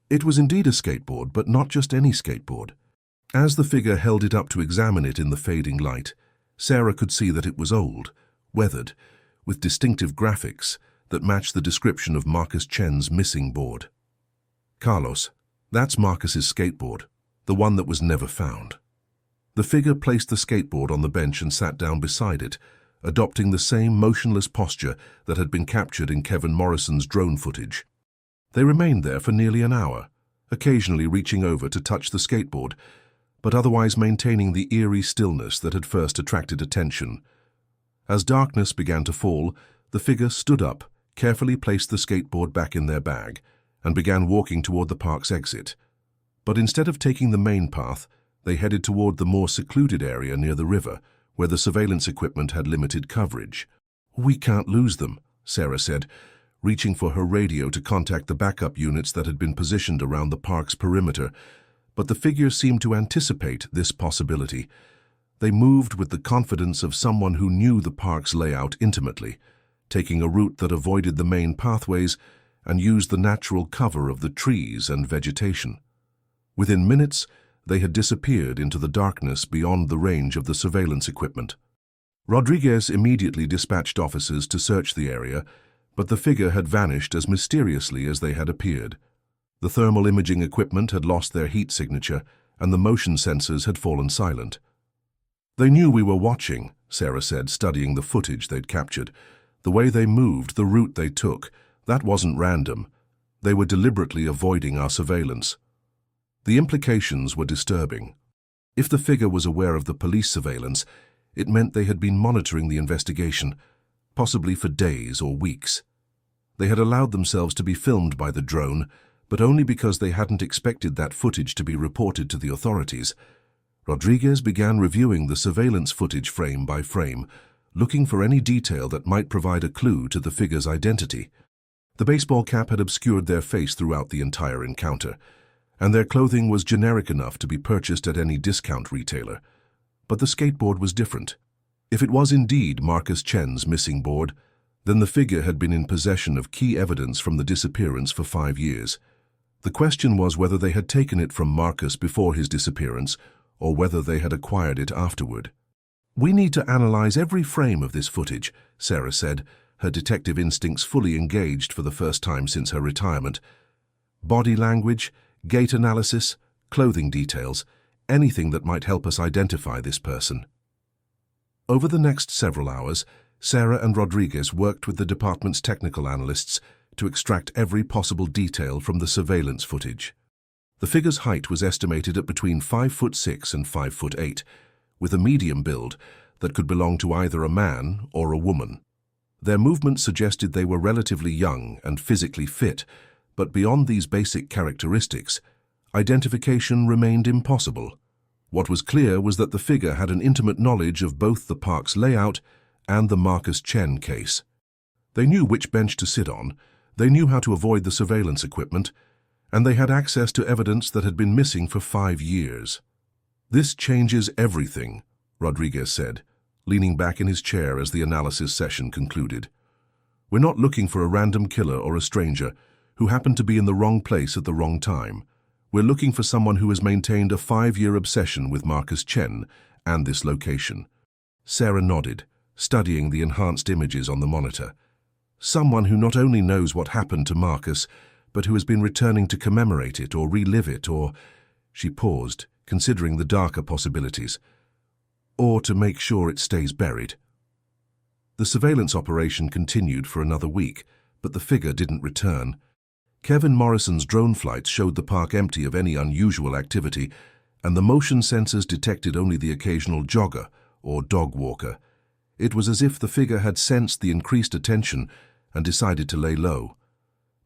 A: It was indeed a skateboard, but not just any skateboard. As the figure held it up to examine it in the fading light, Sarah could see that it was old, weathered, with distinctive graphics that matched the description of Marcus Chen's missing board. "Carlos, that's Marcus's skateboard, the one that was never found." The figure placed the skateboard on the bench and sat down beside it, adopting the same motionless posture that had been captured in Kevin Morrison's drone footage. They remained there for nearly an hour, occasionally reaching over to touch the skateboard, but otherwise maintaining the eerie stillness that had first attracted attention. As darkness began to fall, the figure stood up, carefully placed the skateboard back in their bag, and began walking toward the park's exit. But instead of taking the main path, they headed toward the more secluded area near the river, where the surveillance equipment had limited coverage. "We can't lose them," Sarah said, reaching for her radio to contact the backup units that had been positioned around the park's perimeter. But the figure seemed to anticipate this possibility. They moved with the confidence of someone who knew the park's layout intimately, taking a route that avoided the main pathways and used the natural cover of the trees and vegetation. Within minutes, they had disappeared into the darkness beyond the range of the surveillance equipment. Rodriguez immediately dispatched officers to search the area, but the figure had vanished as mysteriously as they had appeared. The thermal imaging equipment had lost their heat signature, and the motion sensors had fallen silent. "They knew we were watching," Sarah said, studying the footage they'd captured. "The way they moved, the route they took, that wasn't random. They were deliberately avoiding our surveillance." The implications were disturbing. If the figure was aware of the police surveillance, it meant they had been monitoring the investigation, possibly for days or weeks. They had allowed themselves to be filmed by the drone, but only because they hadn't expected that footage to be reported to the authorities. Rodriguez began reviewing the surveillance footage frame by frame, looking for any detail that might provide a clue to the figure's identity. The baseball cap had obscured their face throughout the entire encounter, and their clothing was generic enough to be purchased at any discount retailer. But the skateboard was different. If it was indeed Marcus Chen's missing board, then the figure had been in possession of key evidence from the disappearance for 5 years. The question was whether they had taken it from Marcus before his disappearance, or whether they had acquired it afterward. "We need to analyze every frame of this footage," Sarah said, her detective instincts fully engaged for the first time since her retirement. "Body language, gait analysis, clothing details, anything that might help us identify this person." Over the next several hours, Sarah and Rodriguez worked with the department's technical analysts to extract every possible detail from the surveillance footage. The figure's height was estimated at between 5'6" and 5'8", with a medium build that could belong to either a man or a woman. Their movements suggested they were relatively young and physically fit, but beyond these basic characteristics, identification remained impossible. What was clear was that the figure had an intimate knowledge of both the park's layout and the Marcus Chen case. They knew which bench to sit on, they knew how to avoid the surveillance equipment, and they had access to evidence that had been missing for 5 years. "This changes everything," Rodriguez said, leaning back in his chair as the analysis session concluded. "We're not looking for a random killer or a stranger who happened to be in the wrong place at the wrong time. We're looking for someone who has maintained a 5-year obsession with Marcus Chen and this location." Sarah nodded, studying the enhanced images on the monitor. "Someone who not only knows what happened to Marcus, but who has been returning to commemorate it or relive it or—" She paused, considering the darker possibilities. "Or to make sure it stays buried." The surveillance operation continued for another week, but the figure didn't return. Kevin Morrison's drone flights showed the park empty of any unusual activity, and the motion sensors detected only the occasional jogger or dog walker. It was as if the figure had sensed the increased attention and decided to lay low.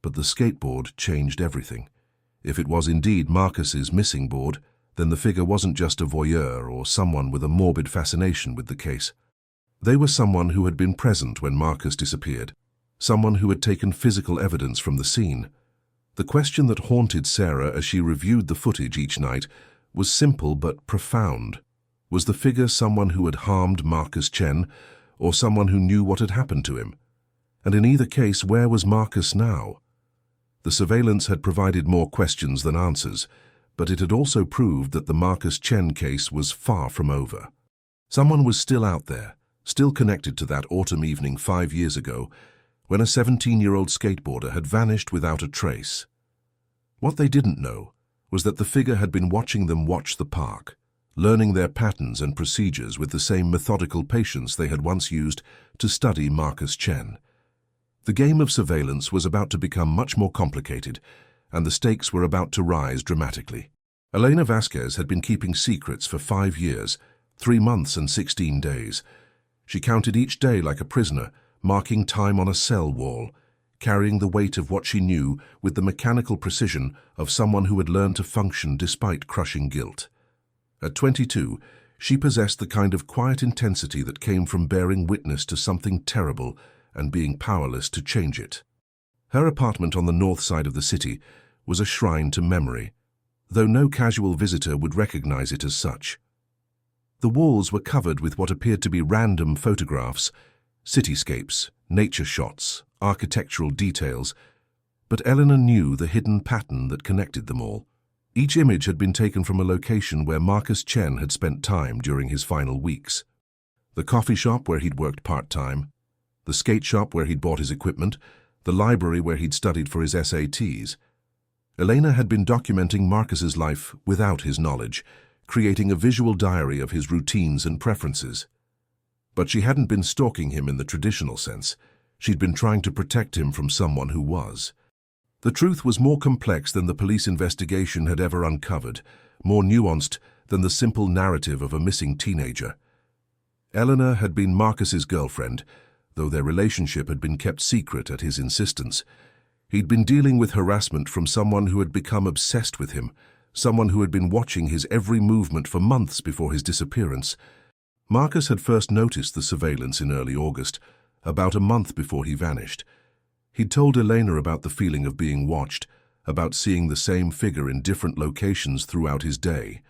A: But the skateboard changed everything. If it was indeed Marcus's missing board, then the figure wasn't just a voyeur or someone with a morbid fascination with the case. They were someone who had been present when Marcus disappeared, someone who had taken physical evidence from the scene. The question that haunted Sarah as she reviewed the footage each night was simple but profound. Was the figure someone who had harmed Marcus Chen, or someone who knew what had happened to him? And in either case, where was Marcus now? The surveillance had provided more questions than answers, but it had also proved that the Marcus Chen case was far from over. Someone was still out there, still connected to that autumn evening 5 years ago, when a 17-year-old skateboarder had vanished without a trace. What they didn't know was that the figure had been watching them watch the park, learning their patterns and procedures with the same methodical patience they had once used to study Marcus Chen. The game of surveillance was about to become much more complicated, and the stakes were about to rise dramatically. Elena Vasquez had been keeping secrets for 5 years, 3 months and 16 days. She counted each day like a prisoner, marking time on a cell wall, carrying the weight of what she knew with the mechanical precision of someone who had learned to function despite crushing guilt. At 22, she possessed the kind of quiet intensity that came from bearing witness to something terrible and being powerless to change it. Her apartment on the north side of the city was a shrine to memory, though no casual visitor would recognize it as such. The walls were covered with what appeared to be random photographs, cityscapes, nature shots, architectural details, but Eleanor knew the hidden pattern that connected them all. Each image had been taken from a location where Marcus Chen had spent time during his final weeks. The coffee shop where he'd worked part-time, the skate shop where he'd bought his equipment, the library where he'd studied for his SATs. Elena had been documenting Marcus's life without his knowledge, creating a visual diary of his routines and preferences. But she hadn't been stalking him in the traditional sense. She'd been trying to protect him from someone who was. The truth was more complex than the police investigation had ever uncovered, more nuanced than the simple narrative of a missing teenager. Eleanor had been Marcus's girlfriend, though their relationship had been kept secret at his insistence. He'd been dealing with harassment from someone who had become obsessed with him, someone who had been watching his every movement for months before his disappearance. Marcus had first noticed the surveillance in early August, about a month before he vanished. He'd told Elena about the feeling of being watched, about seeing the same figure in different locations throughout his day.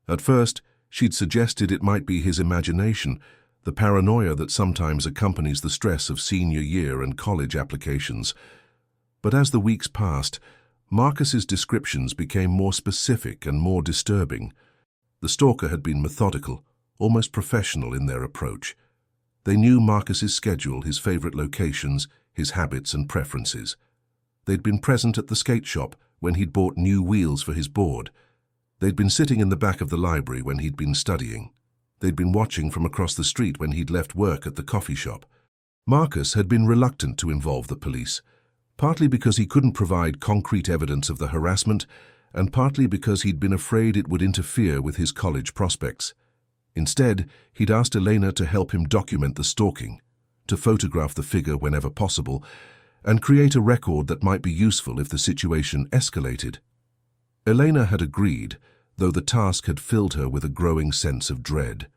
A: At first, she'd suggested it might be his imagination, the paranoia that sometimes accompanies the stress of senior year and college applications. But as the weeks passed, Marcus's descriptions became more specific and more disturbing. The stalker had been methodical, almost professional in their approach. They knew Marcus's schedule, his favorite locations, his habits and preferences. They'd been present at the skate shop when he'd bought new wheels for his board. They'd been sitting in the back of the library when he'd been studying. They'd been watching from across the street when he'd left work at the coffee shop. Marcus had been reluctant to involve the police, partly because he couldn't provide concrete evidence of the harassment, and partly because he'd been afraid it would interfere with his college prospects. Instead, he'd asked Elena to help him document the stalking, to photograph the figure whenever possible, and create a record that might be useful if the situation escalated. Elena had agreed, though the task had filled her with a growing sense of dread.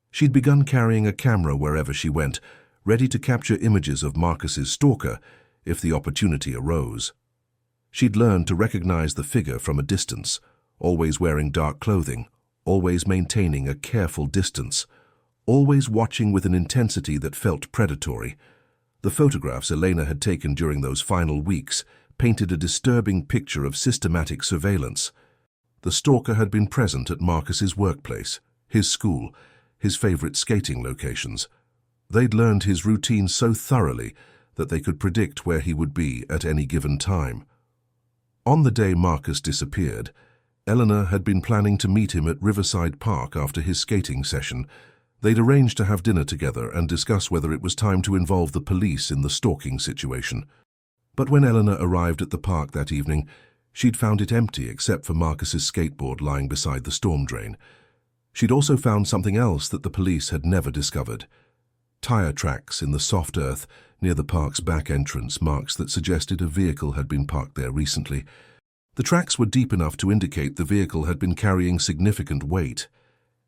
A: She'd begun carrying a camera wherever she went, ready to capture images of Marcus's stalker if the opportunity arose. She'd learned to recognize the figure from a distance, always wearing dark clothing, always maintaining a careful distance, always watching with an intensity that felt predatory. The photographs Elena had taken during those final weeks painted a disturbing picture of systematic surveillance. The stalker had been present at Marcus's workplace, his school, his favorite skating locations. They'd learned his routine so thoroughly that they could predict where he would be at any given time. On the day Marcus disappeared, Eleanor had been planning to meet him at Riverside Park after his skating session. They'd arranged to have dinner together and discuss whether it was time to involve the police in the stalking situation. But when Eleanor arrived at the park that evening, She'd found it empty except for Marcus's skateboard lying beside the storm drain. She'd also found something else that the police had never discovered. Tire tracks in the soft earth near the park's back entrance, marks that suggested a vehicle had been parked there recently. The tracks were deep enough to indicate the vehicle had been carrying significant weight,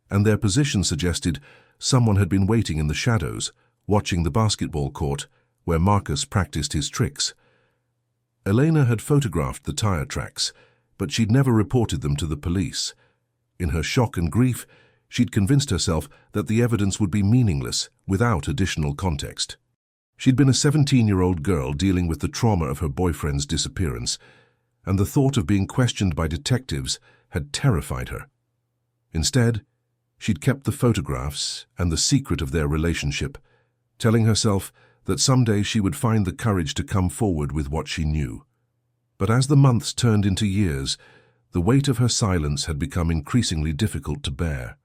A: and their position suggested someone had been waiting in the shadows, watching the basketball court where Marcus practiced his tricks. Elena had photographed the tire tracks, but she'd never reported them to the police. In her shock and grief, she'd convinced herself that the evidence would be meaningless without additional context. She'd been a 17-year-old girl dealing with the trauma of her boyfriend's disappearance, and the thought of being questioned by detectives had terrified her. Instead, she'd kept the photographs and the secret of their relationship, telling herself that someday she would find the courage to come forward with what she knew. But as the months turned into years, the weight of her silence had become increasingly difficult to bear.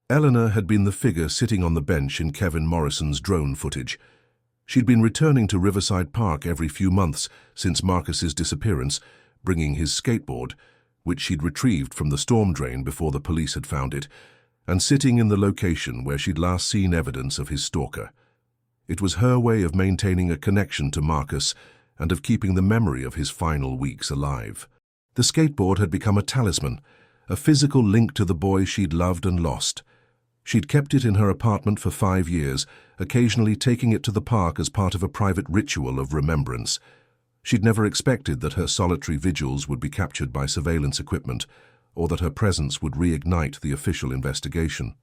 A: Eleanor had been the figure sitting on the bench in Kevin Morrison's drone footage. She'd been returning to Riverside Park every few months since Marcus's disappearance, bringing his skateboard, which she'd retrieved from the storm drain before the police had found it, and sitting in the location where she'd last seen evidence of his stalker. It was her way of maintaining a connection to Marcus and of keeping the memory of his final weeks alive. The skateboard had become a talisman, a physical link to the boy she'd loved and lost. She'd kept it in her apartment for 5 years, occasionally taking it to the park as part of a private ritual of remembrance. She'd never expected that her solitary vigils would be captured by surveillance equipment, or that her presence would reignite the official investigation.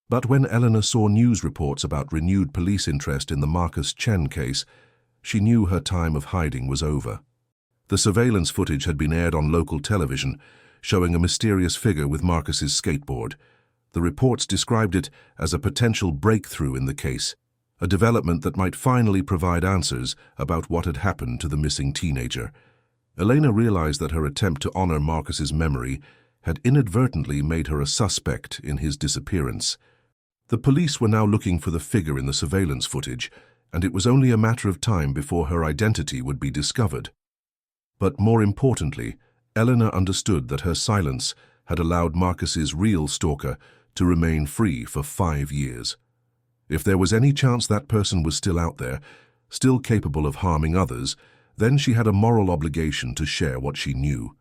A: But when Eleanor saw news reports about renewed police interest in the Marcus Chen case, she knew her time of hiding was over. The surveillance footage had been aired on local television, showing a mysterious figure with Marcus's skateboard. The reports described it as a potential breakthrough in the case, a development that might finally provide answers about what had happened to the missing teenager. Elena realized that her attempt to honor Marcus's memory had inadvertently made her a suspect in his disappearance. The police were now looking for the figure in the surveillance footage, and it was only a matter of time before her identity would be discovered. But more importantly, Eleanor understood that her silence had allowed Marcus's real stalker to remain free for 5 years. If there was any chance that person was still out there, still capable of harming others, then she had a moral obligation to share what she knew.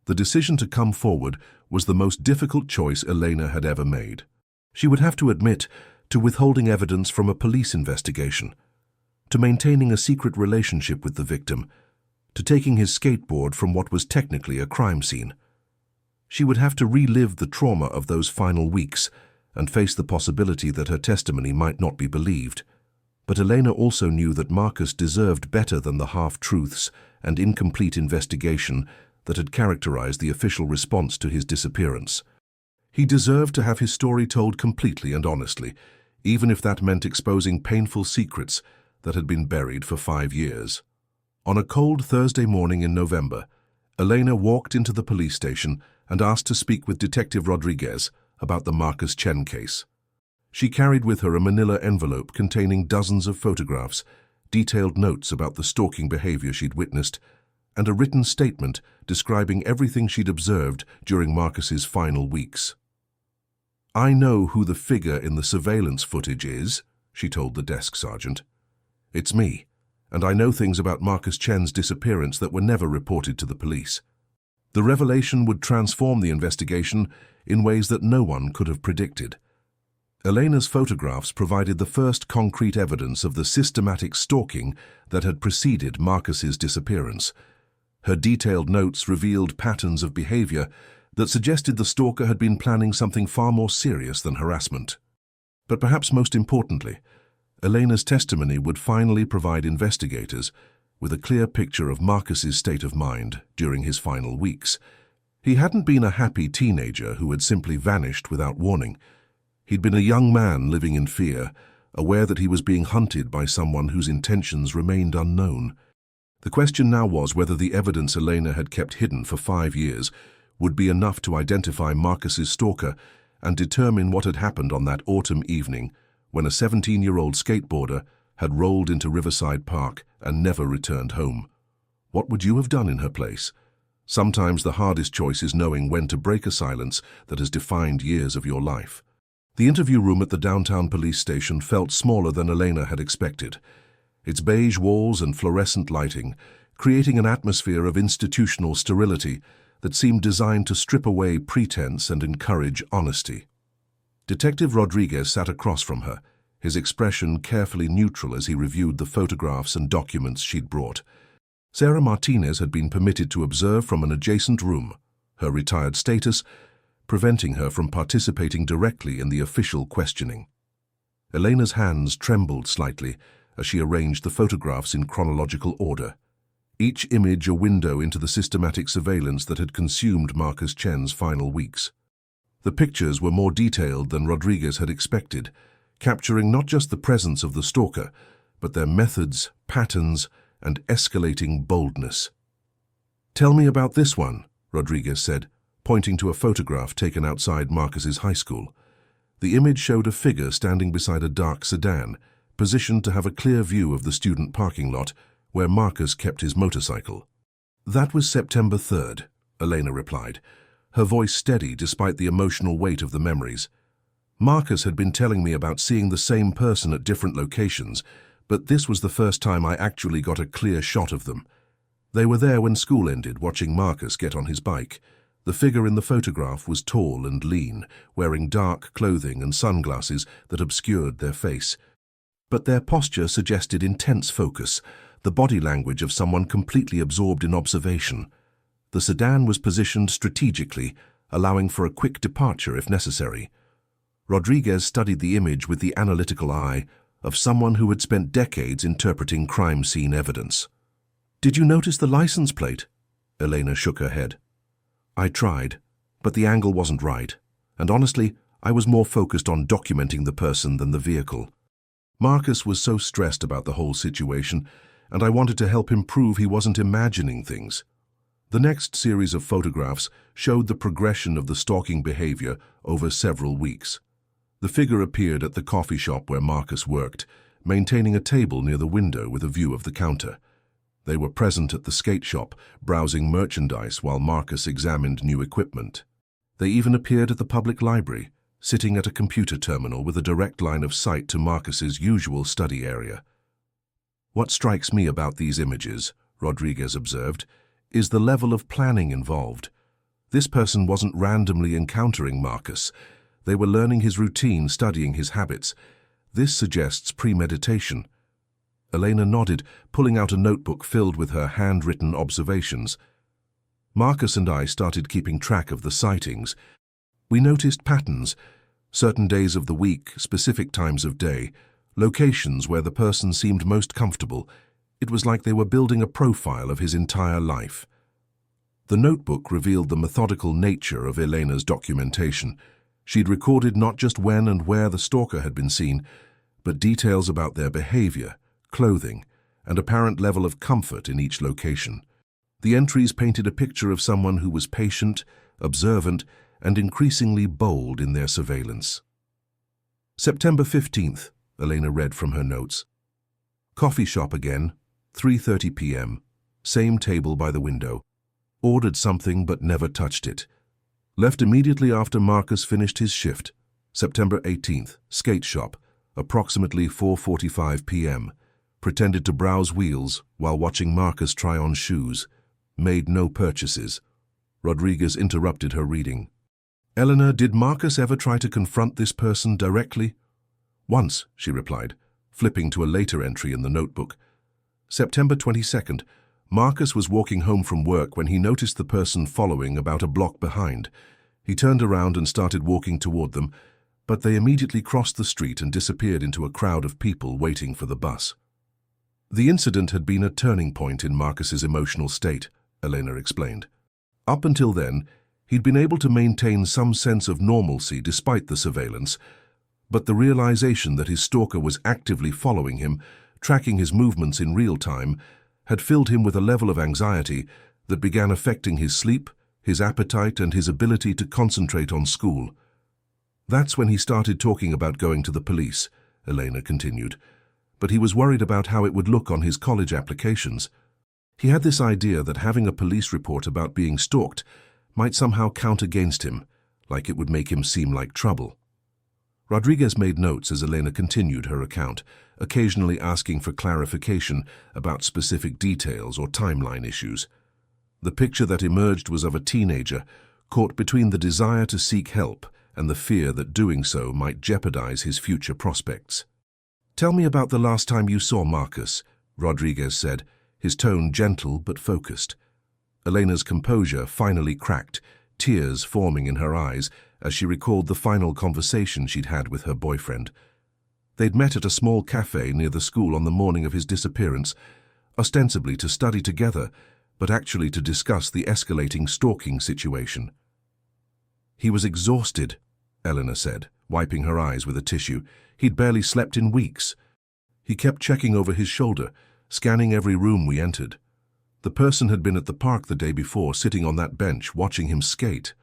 A: The decision to come forward was the most difficult choice Elena had ever made. She would have to admit to withholding evidence from a police investigation, to maintaining a secret relationship with the victim, to taking his skateboard from what was technically a crime scene. She would have to relive the trauma of those final weeks and face the possibility that her testimony might not be believed. But Elena also knew that Marcus deserved better than the half-truths and incomplete investigation that had characterized the official response to his disappearance. He deserved to have his story told completely and honestly, even if that meant exposing painful secrets that had been buried for 5 years. On a cold Thursday morning in November, Elena walked into the police station and asked to speak with Detective Rodriguez about the Marcus Chen case. She carried with her a manila envelope containing dozens of photographs, detailed notes about the stalking behavior she'd witnessed, and a written statement describing everything she'd observed during Marcus's final weeks. "I know who the figure in the surveillance footage is," she told the desk sergeant. "It's me, and I know things about Marcus Chen's disappearance that were never reported to the police." The revelation would transform the investigation in ways that no one could have predicted. Elena's photographs provided the first concrete evidence of the systematic stalking that had preceded Marcus's disappearance. Her detailed notes revealed patterns of behavior that suggested the stalker had been planning something far more serious than harassment. But perhaps most importantly, Elena's testimony would finally provide investigators with a clear picture of Marcus's state of mind during his final weeks. He hadn't been a happy teenager who had simply vanished without warning. He'd been a young man living in fear, aware that he was being hunted by someone whose intentions remained unknown. The question now was whether the evidence Elena had kept hidden for 5 years would be enough to identify Marcus's stalker and determine what had happened on that autumn evening when a 17-year-old skateboarder had rolled into Riverside Park and never returned home. What would you have done in her place? Sometimes the hardest choice is knowing when to break a silence that has defined years of your life. The interview room at the downtown police station felt smaller than Elena had expected. Its beige walls and fluorescent lighting, creating an atmosphere of institutional sterility that seemed designed to strip away pretense and encourage honesty. Detective Rodriguez sat across from her, his expression carefully neutral as he reviewed the photographs and documents she'd brought. Sarah Martinez had been permitted to observe from an adjacent room, her retired status preventing her from participating directly in the official questioning. Elena's hands trembled slightly as she arranged the photographs in chronological order, each image a window into the systematic surveillance that had consumed Marcus Chen's final weeks. The pictures were more detailed than Rodriguez had expected, capturing not just the presence of the stalker, but their methods, patterns, and escalating boldness. "Tell me about this one," Rodriguez said, pointing to a photograph taken outside Marcus's high school. The image showed a figure standing beside a dark sedan, positioned to have a clear view of the student parking lot where Marcus kept his motorcycle. "That was September 3rd, Elena replied, her voice steady despite the emotional weight of the memories. "Marcus had been telling me about seeing the same person at different locations, but this was the first time I actually got a clear shot of them. They were there when school ended, watching Marcus get on his bike. The figure in the photograph was tall and lean, wearing dark clothing and sunglasses that obscured their face. But their posture suggested intense focus, the body language of someone completely absorbed in observation. The sedan was positioned strategically, allowing for a quick departure if necessary." Rodriguez studied the image with the analytical eye of someone who had spent decades interpreting crime scene evidence. "Did you notice the license plate?" Elena shook her head. "I tried, but the angle wasn't right, and honestly, I was more focused on documenting the person than the vehicle. Marcus was so stressed about the whole situation, and I wanted to help him prove he wasn't imagining things." The next series of photographs showed the progression of the stalking behavior over several weeks. The figure appeared at the coffee shop where Marcus worked, maintaining a table near the window with a view of the counter. They were present at the skate shop, browsing merchandise while Marcus examined new equipment. They even appeared at the public library, sitting at a computer terminal with a direct line of sight to Marcus's usual study area. "What strikes me about these images," Rodriguez observed, "is the level of planning involved. This person wasn't randomly encountering Marcus. They were learning his routine, studying his habits. This suggests premeditation." Elena nodded, pulling out a notebook filled with her handwritten observations. "Marcus and I started keeping track of the sightings. We noticed patterns, certain days of the week, specific times of day, locations where the person seemed most comfortable. It was like they were building a profile of his entire life." The notebook revealed the methodical nature of Elena's documentation. She'd recorded not just when and where the stalker had been seen, but details about their behavior, clothing, and apparent level of comfort in each location. The entries painted a picture of someone who was patient, observant, and increasingly bold in their surveillance. "September 15th, Elena read from her notes. "Coffee shop again, 3:30 p.m., same table by the window. Ordered something but never touched it. Left immediately after Marcus finished his shift. September 18th, skate shop, approximately 4:45 p.m. Pretended to browse wheels while watching Marcus try on shoes. Made no purchases." Rodriguez interrupted her reading. "Eleanor, did Marcus ever try to confront this person directly?" "Once," she replied, flipping to a later entry in the notebook. "September 22nd, Marcus was walking home from work when he noticed the person following about a block behind. He turned around and started walking toward them, but they immediately crossed the street and disappeared into a crowd of people waiting for the bus." The incident had been a turning point in Marcus's emotional state, Elena explained. Up until then, he'd been able to maintain some sense of normalcy despite the surveillance, but the realization that his stalker was actively following him, tracking his movements in real time, had filled him with a level of anxiety that began affecting his sleep, his appetite, and his ability to concentrate on school. "That's when he started talking about going to the police," Elena continued, "but he was worried about how it would look on his college applications. He had this idea that having a police report about being stalked might somehow count against him, like it would make him seem like trouble. Rodriguez made notes as Elena continued her account, occasionally asking for clarification about specific details or timeline issues. The picture that emerged was of a teenager caught between the desire to seek help and the fear that doing so might jeopardize his future prospects. "Tell me about the last time you saw Marcus," Rodriguez said, his tone gentle but focused. Elena's composure finally cracked, tears forming in her eyes as she recalled the final conversation she'd had with her boyfriend. They'd met at a small cafe near the school on the morning of his disappearance, ostensibly to study together, but actually to discuss the escalating stalking situation. "He was exhausted," Elena said, wiping her eyes with a tissue. "He'd barely slept in weeks. He kept checking over his shoulder, scanning every room we entered. The person had been at the park the day before, sitting on that bench, watching him skate.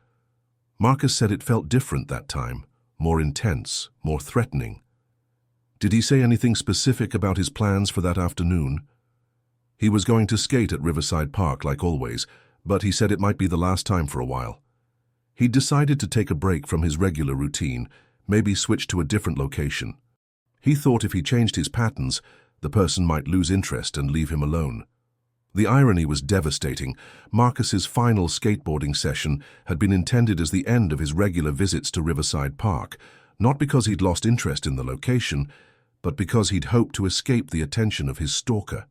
A: Marcus said it felt different that time, more intense, more threatening." "Did he say anything specific about his plans for that afternoon?" "He was going to skate at Riverside Park like always, but he said it might be the last time for a while. He'd decided to take a break from his regular routine, maybe switch to a different location. He thought if he changed his patterns, the person might lose interest and leave him alone." The irony was devastating. Marcus's final skateboarding session had been intended as the end of his regular visits to Riverside Park, not because he'd lost interest in the location, but because he'd hoped to escape the attention of his stalker.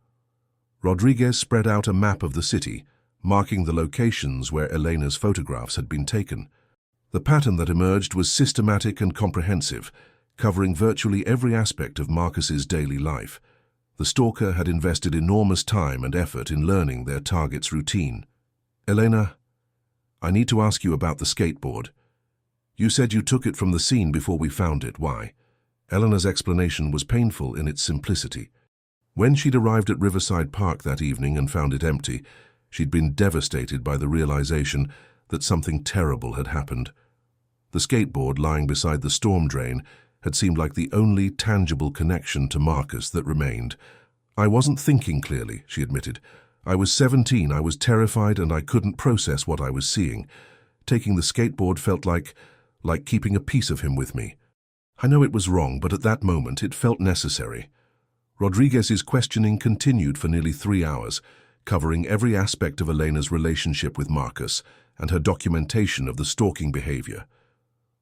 A: Rodriguez spread out a map of the city, marking the locations where Elena's photographs had been taken. The pattern that emerged was systematic and comprehensive, covering virtually every aspect of Marcus's daily life. The stalker had invested enormous time and effort in learning their target's routine. "Elena, I need to ask you about the skateboard. You said you took it from the scene before we found it. Why?" Elena's explanation was painful in its simplicity. When she'd arrived at Riverside Park that evening and found it empty, she'd been devastated by the realization that something terrible had happened. The skateboard lying beside the storm drain had seemed like the only tangible connection to Marcus that remained. "I wasn't thinking clearly," she admitted. "I was 17, I was terrified, and I couldn't process what I was seeing. Taking the skateboard felt like keeping a piece of him with me. I know it was wrong, but at that moment it felt necessary." Rodriguez's questioning continued for nearly 3 hours, covering every aspect of Elena's relationship with Marcus and her documentation of the stalking behavior.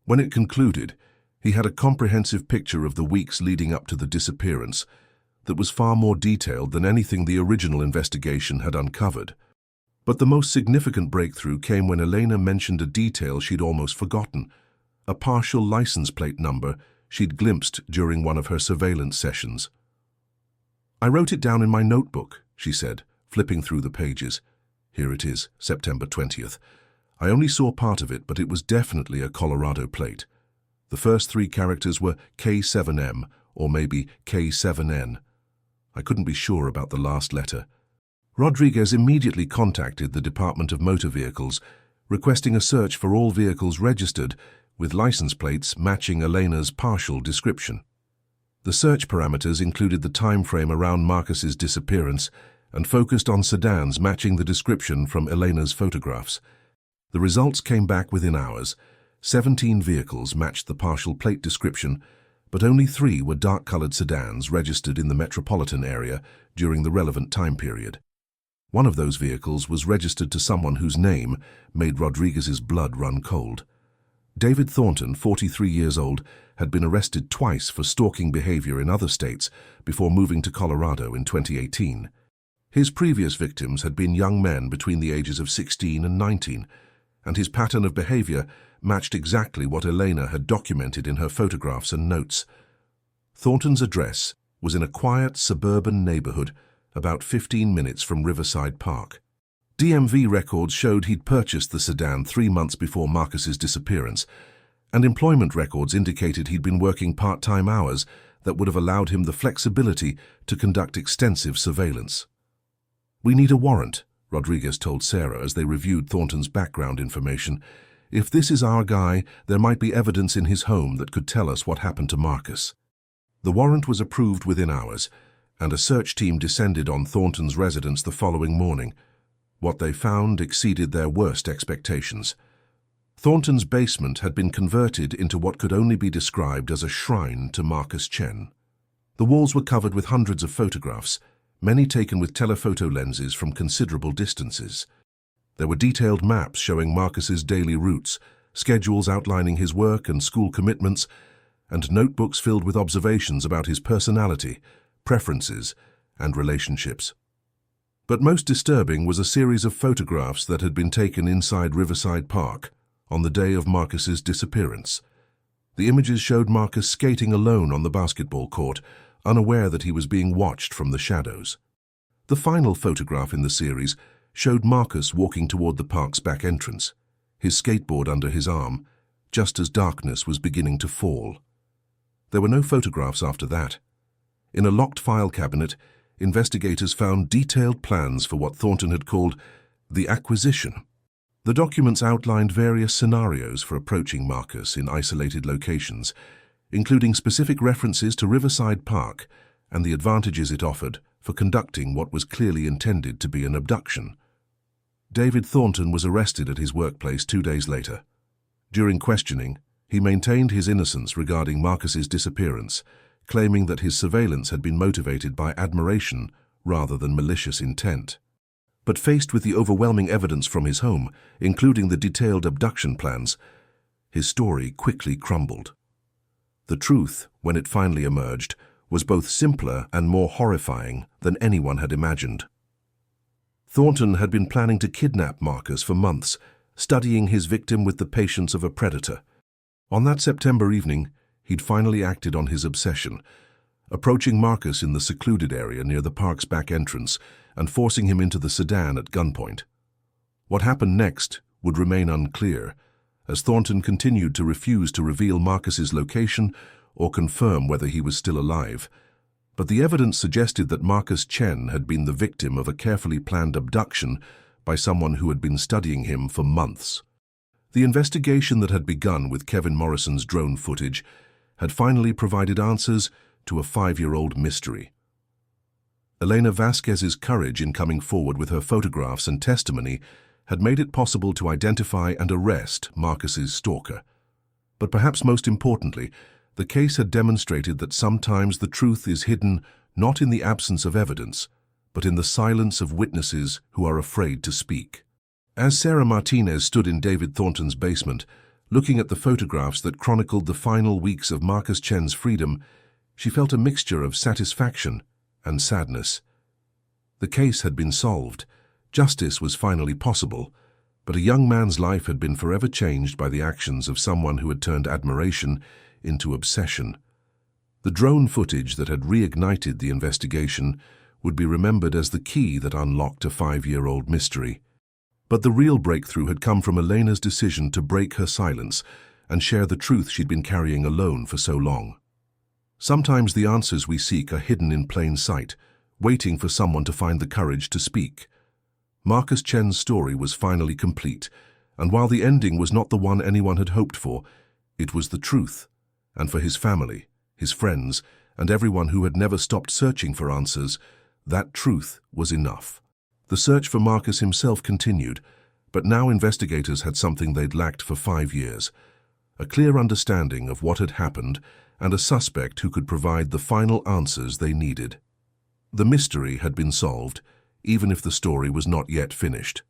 A: When it concluded, he had a comprehensive picture of the weeks leading up to the disappearance that was far more detailed than anything the original investigation had uncovered. But the most significant breakthrough came when Elena mentioned a detail she'd almost forgotten, a partial license plate number she'd glimpsed during one of her surveillance sessions. "I wrote it down in my notebook," she said, flipping through the pages. "Here it is, September 20th. I only saw part of it, but it was definitely a Colorado plate. The first 3 characters were K7M, or maybe K7N. I couldn't be sure about the last letter." Rodriguez immediately contacted the Department of Motor Vehicles, requesting a search for all vehicles registered with license plates matching Elena's partial description. The search parameters included the time frame around Marcus's disappearance and focused on sedans matching the description from Elena's photographs. The results came back within hours. 17 vehicles matched the partial plate description, but only 3 were dark-colored sedans registered in the metropolitan area during the relevant time period. One of those vehicles was registered to someone whose name made Rodriguez's blood run cold. David Thornton, 43 years old, had been arrested twice for stalking behavior in other states before moving to Colorado in 2018. His previous victims had been young men between the ages of 16 and 19, and his pattern of behavior matched exactly what Elena had documented in her photographs and notes. Thornton's address was in a quiet suburban neighborhood about 15 minutes from Riverside Park. DMV records showed he'd purchased the sedan 3 months before Marcus's disappearance, and employment records indicated he'd been working part-time hours that would have allowed him the flexibility to conduct extensive surveillance. "We need a warrant," Rodriguez told Sarah as they reviewed Thornton's background information. "If this is our guy, there might be evidence in his home that could tell us what happened to Marcus." The warrant was approved within hours, and a search team descended on Thornton's residence the following morning. What they found exceeded their worst expectations. Thornton's basement had been converted into what could only be described as a shrine to Marcus Chen. The walls were covered with hundreds of photographs, many taken with telephoto lenses from considerable distances. There were detailed maps showing Marcus's daily routes, schedules outlining his work and school commitments, and notebooks filled with observations about his personality, preferences, and relationships. But most disturbing was a series of photographs that had been taken inside Riverside Park on the day of Marcus's disappearance. The images showed Marcus skating alone on the basketball court, unaware that he was being watched from the shadows. The final photograph in the series showed Marcus walking toward the park's back entrance, his skateboard under his arm, just as darkness was beginning to fall. There were no photographs after that. In a locked file cabinet, investigators found detailed plans for what Thornton had called the acquisition. The documents outlined various scenarios for approaching Marcus in isolated locations, including specific references to Riverside Park and the advantages it offered for conducting what was clearly intended to be an abduction. David Thornton was arrested at his workplace 2 days later. During questioning, he maintained his innocence regarding Marcus's disappearance, claiming that his surveillance had been motivated by admiration rather than malicious intent. But faced with the overwhelming evidence from his home, including the detailed abduction plans, his story quickly crumbled. The truth, when it finally emerged, was both simpler and more horrifying than anyone had imagined. Thornton had been planning to kidnap Marcus for months, studying his victim with the patience of a predator. On that September evening, he'd finally acted on his obsession, approaching Marcus in the secluded area near the park's back entrance and forcing him into the sedan at gunpoint. What happened next would remain unclear, as Thornton continued to refuse to reveal Marcus's location or confirm whether he was still alive. But the evidence suggested that Marcus Chen had been the victim of a carefully planned abduction by someone who had been studying him for months. The investigation that had begun with Kevin Morrison's drone footage had finally provided answers to a 5-year-old mystery. Elena Vasquez's courage in coming forward with her photographs and testimony had made it possible to identify and arrest Marcus's stalker. But perhaps most importantly, the case had demonstrated that sometimes the truth is hidden not in the absence of evidence, but in the silence of witnesses who are afraid to speak. As Sarah Martinez stood in David Thornton's basement, looking at the photographs that chronicled the final weeks of Marcus Chen's freedom, she felt a mixture of satisfaction and sadness. The case had been solved, justice was finally possible, but a young man's life had been forever changed by the actions of someone who had turned admiration into obsession. The drone footage that had reignited the investigation would be remembered as the key that unlocked a 5-year-old mystery. But the real breakthrough had come from Elena's decision to break her silence and share the truth she'd been carrying alone for so long. Sometimes the answers we seek are hidden in plain sight, waiting for someone to find the courage to speak. Marcus Chen's story was finally complete, and while the ending was not the one anyone had hoped for, it was the truth. And for his family, his friends, and everyone who had never stopped searching for answers, that truth was enough. The search for Marcus himself continued, but now investigators had something they'd lacked for 5 years: a clear understanding of what had happened and a suspect who could provide the final answers they needed. The mystery had been solved, even if the story was not yet finished.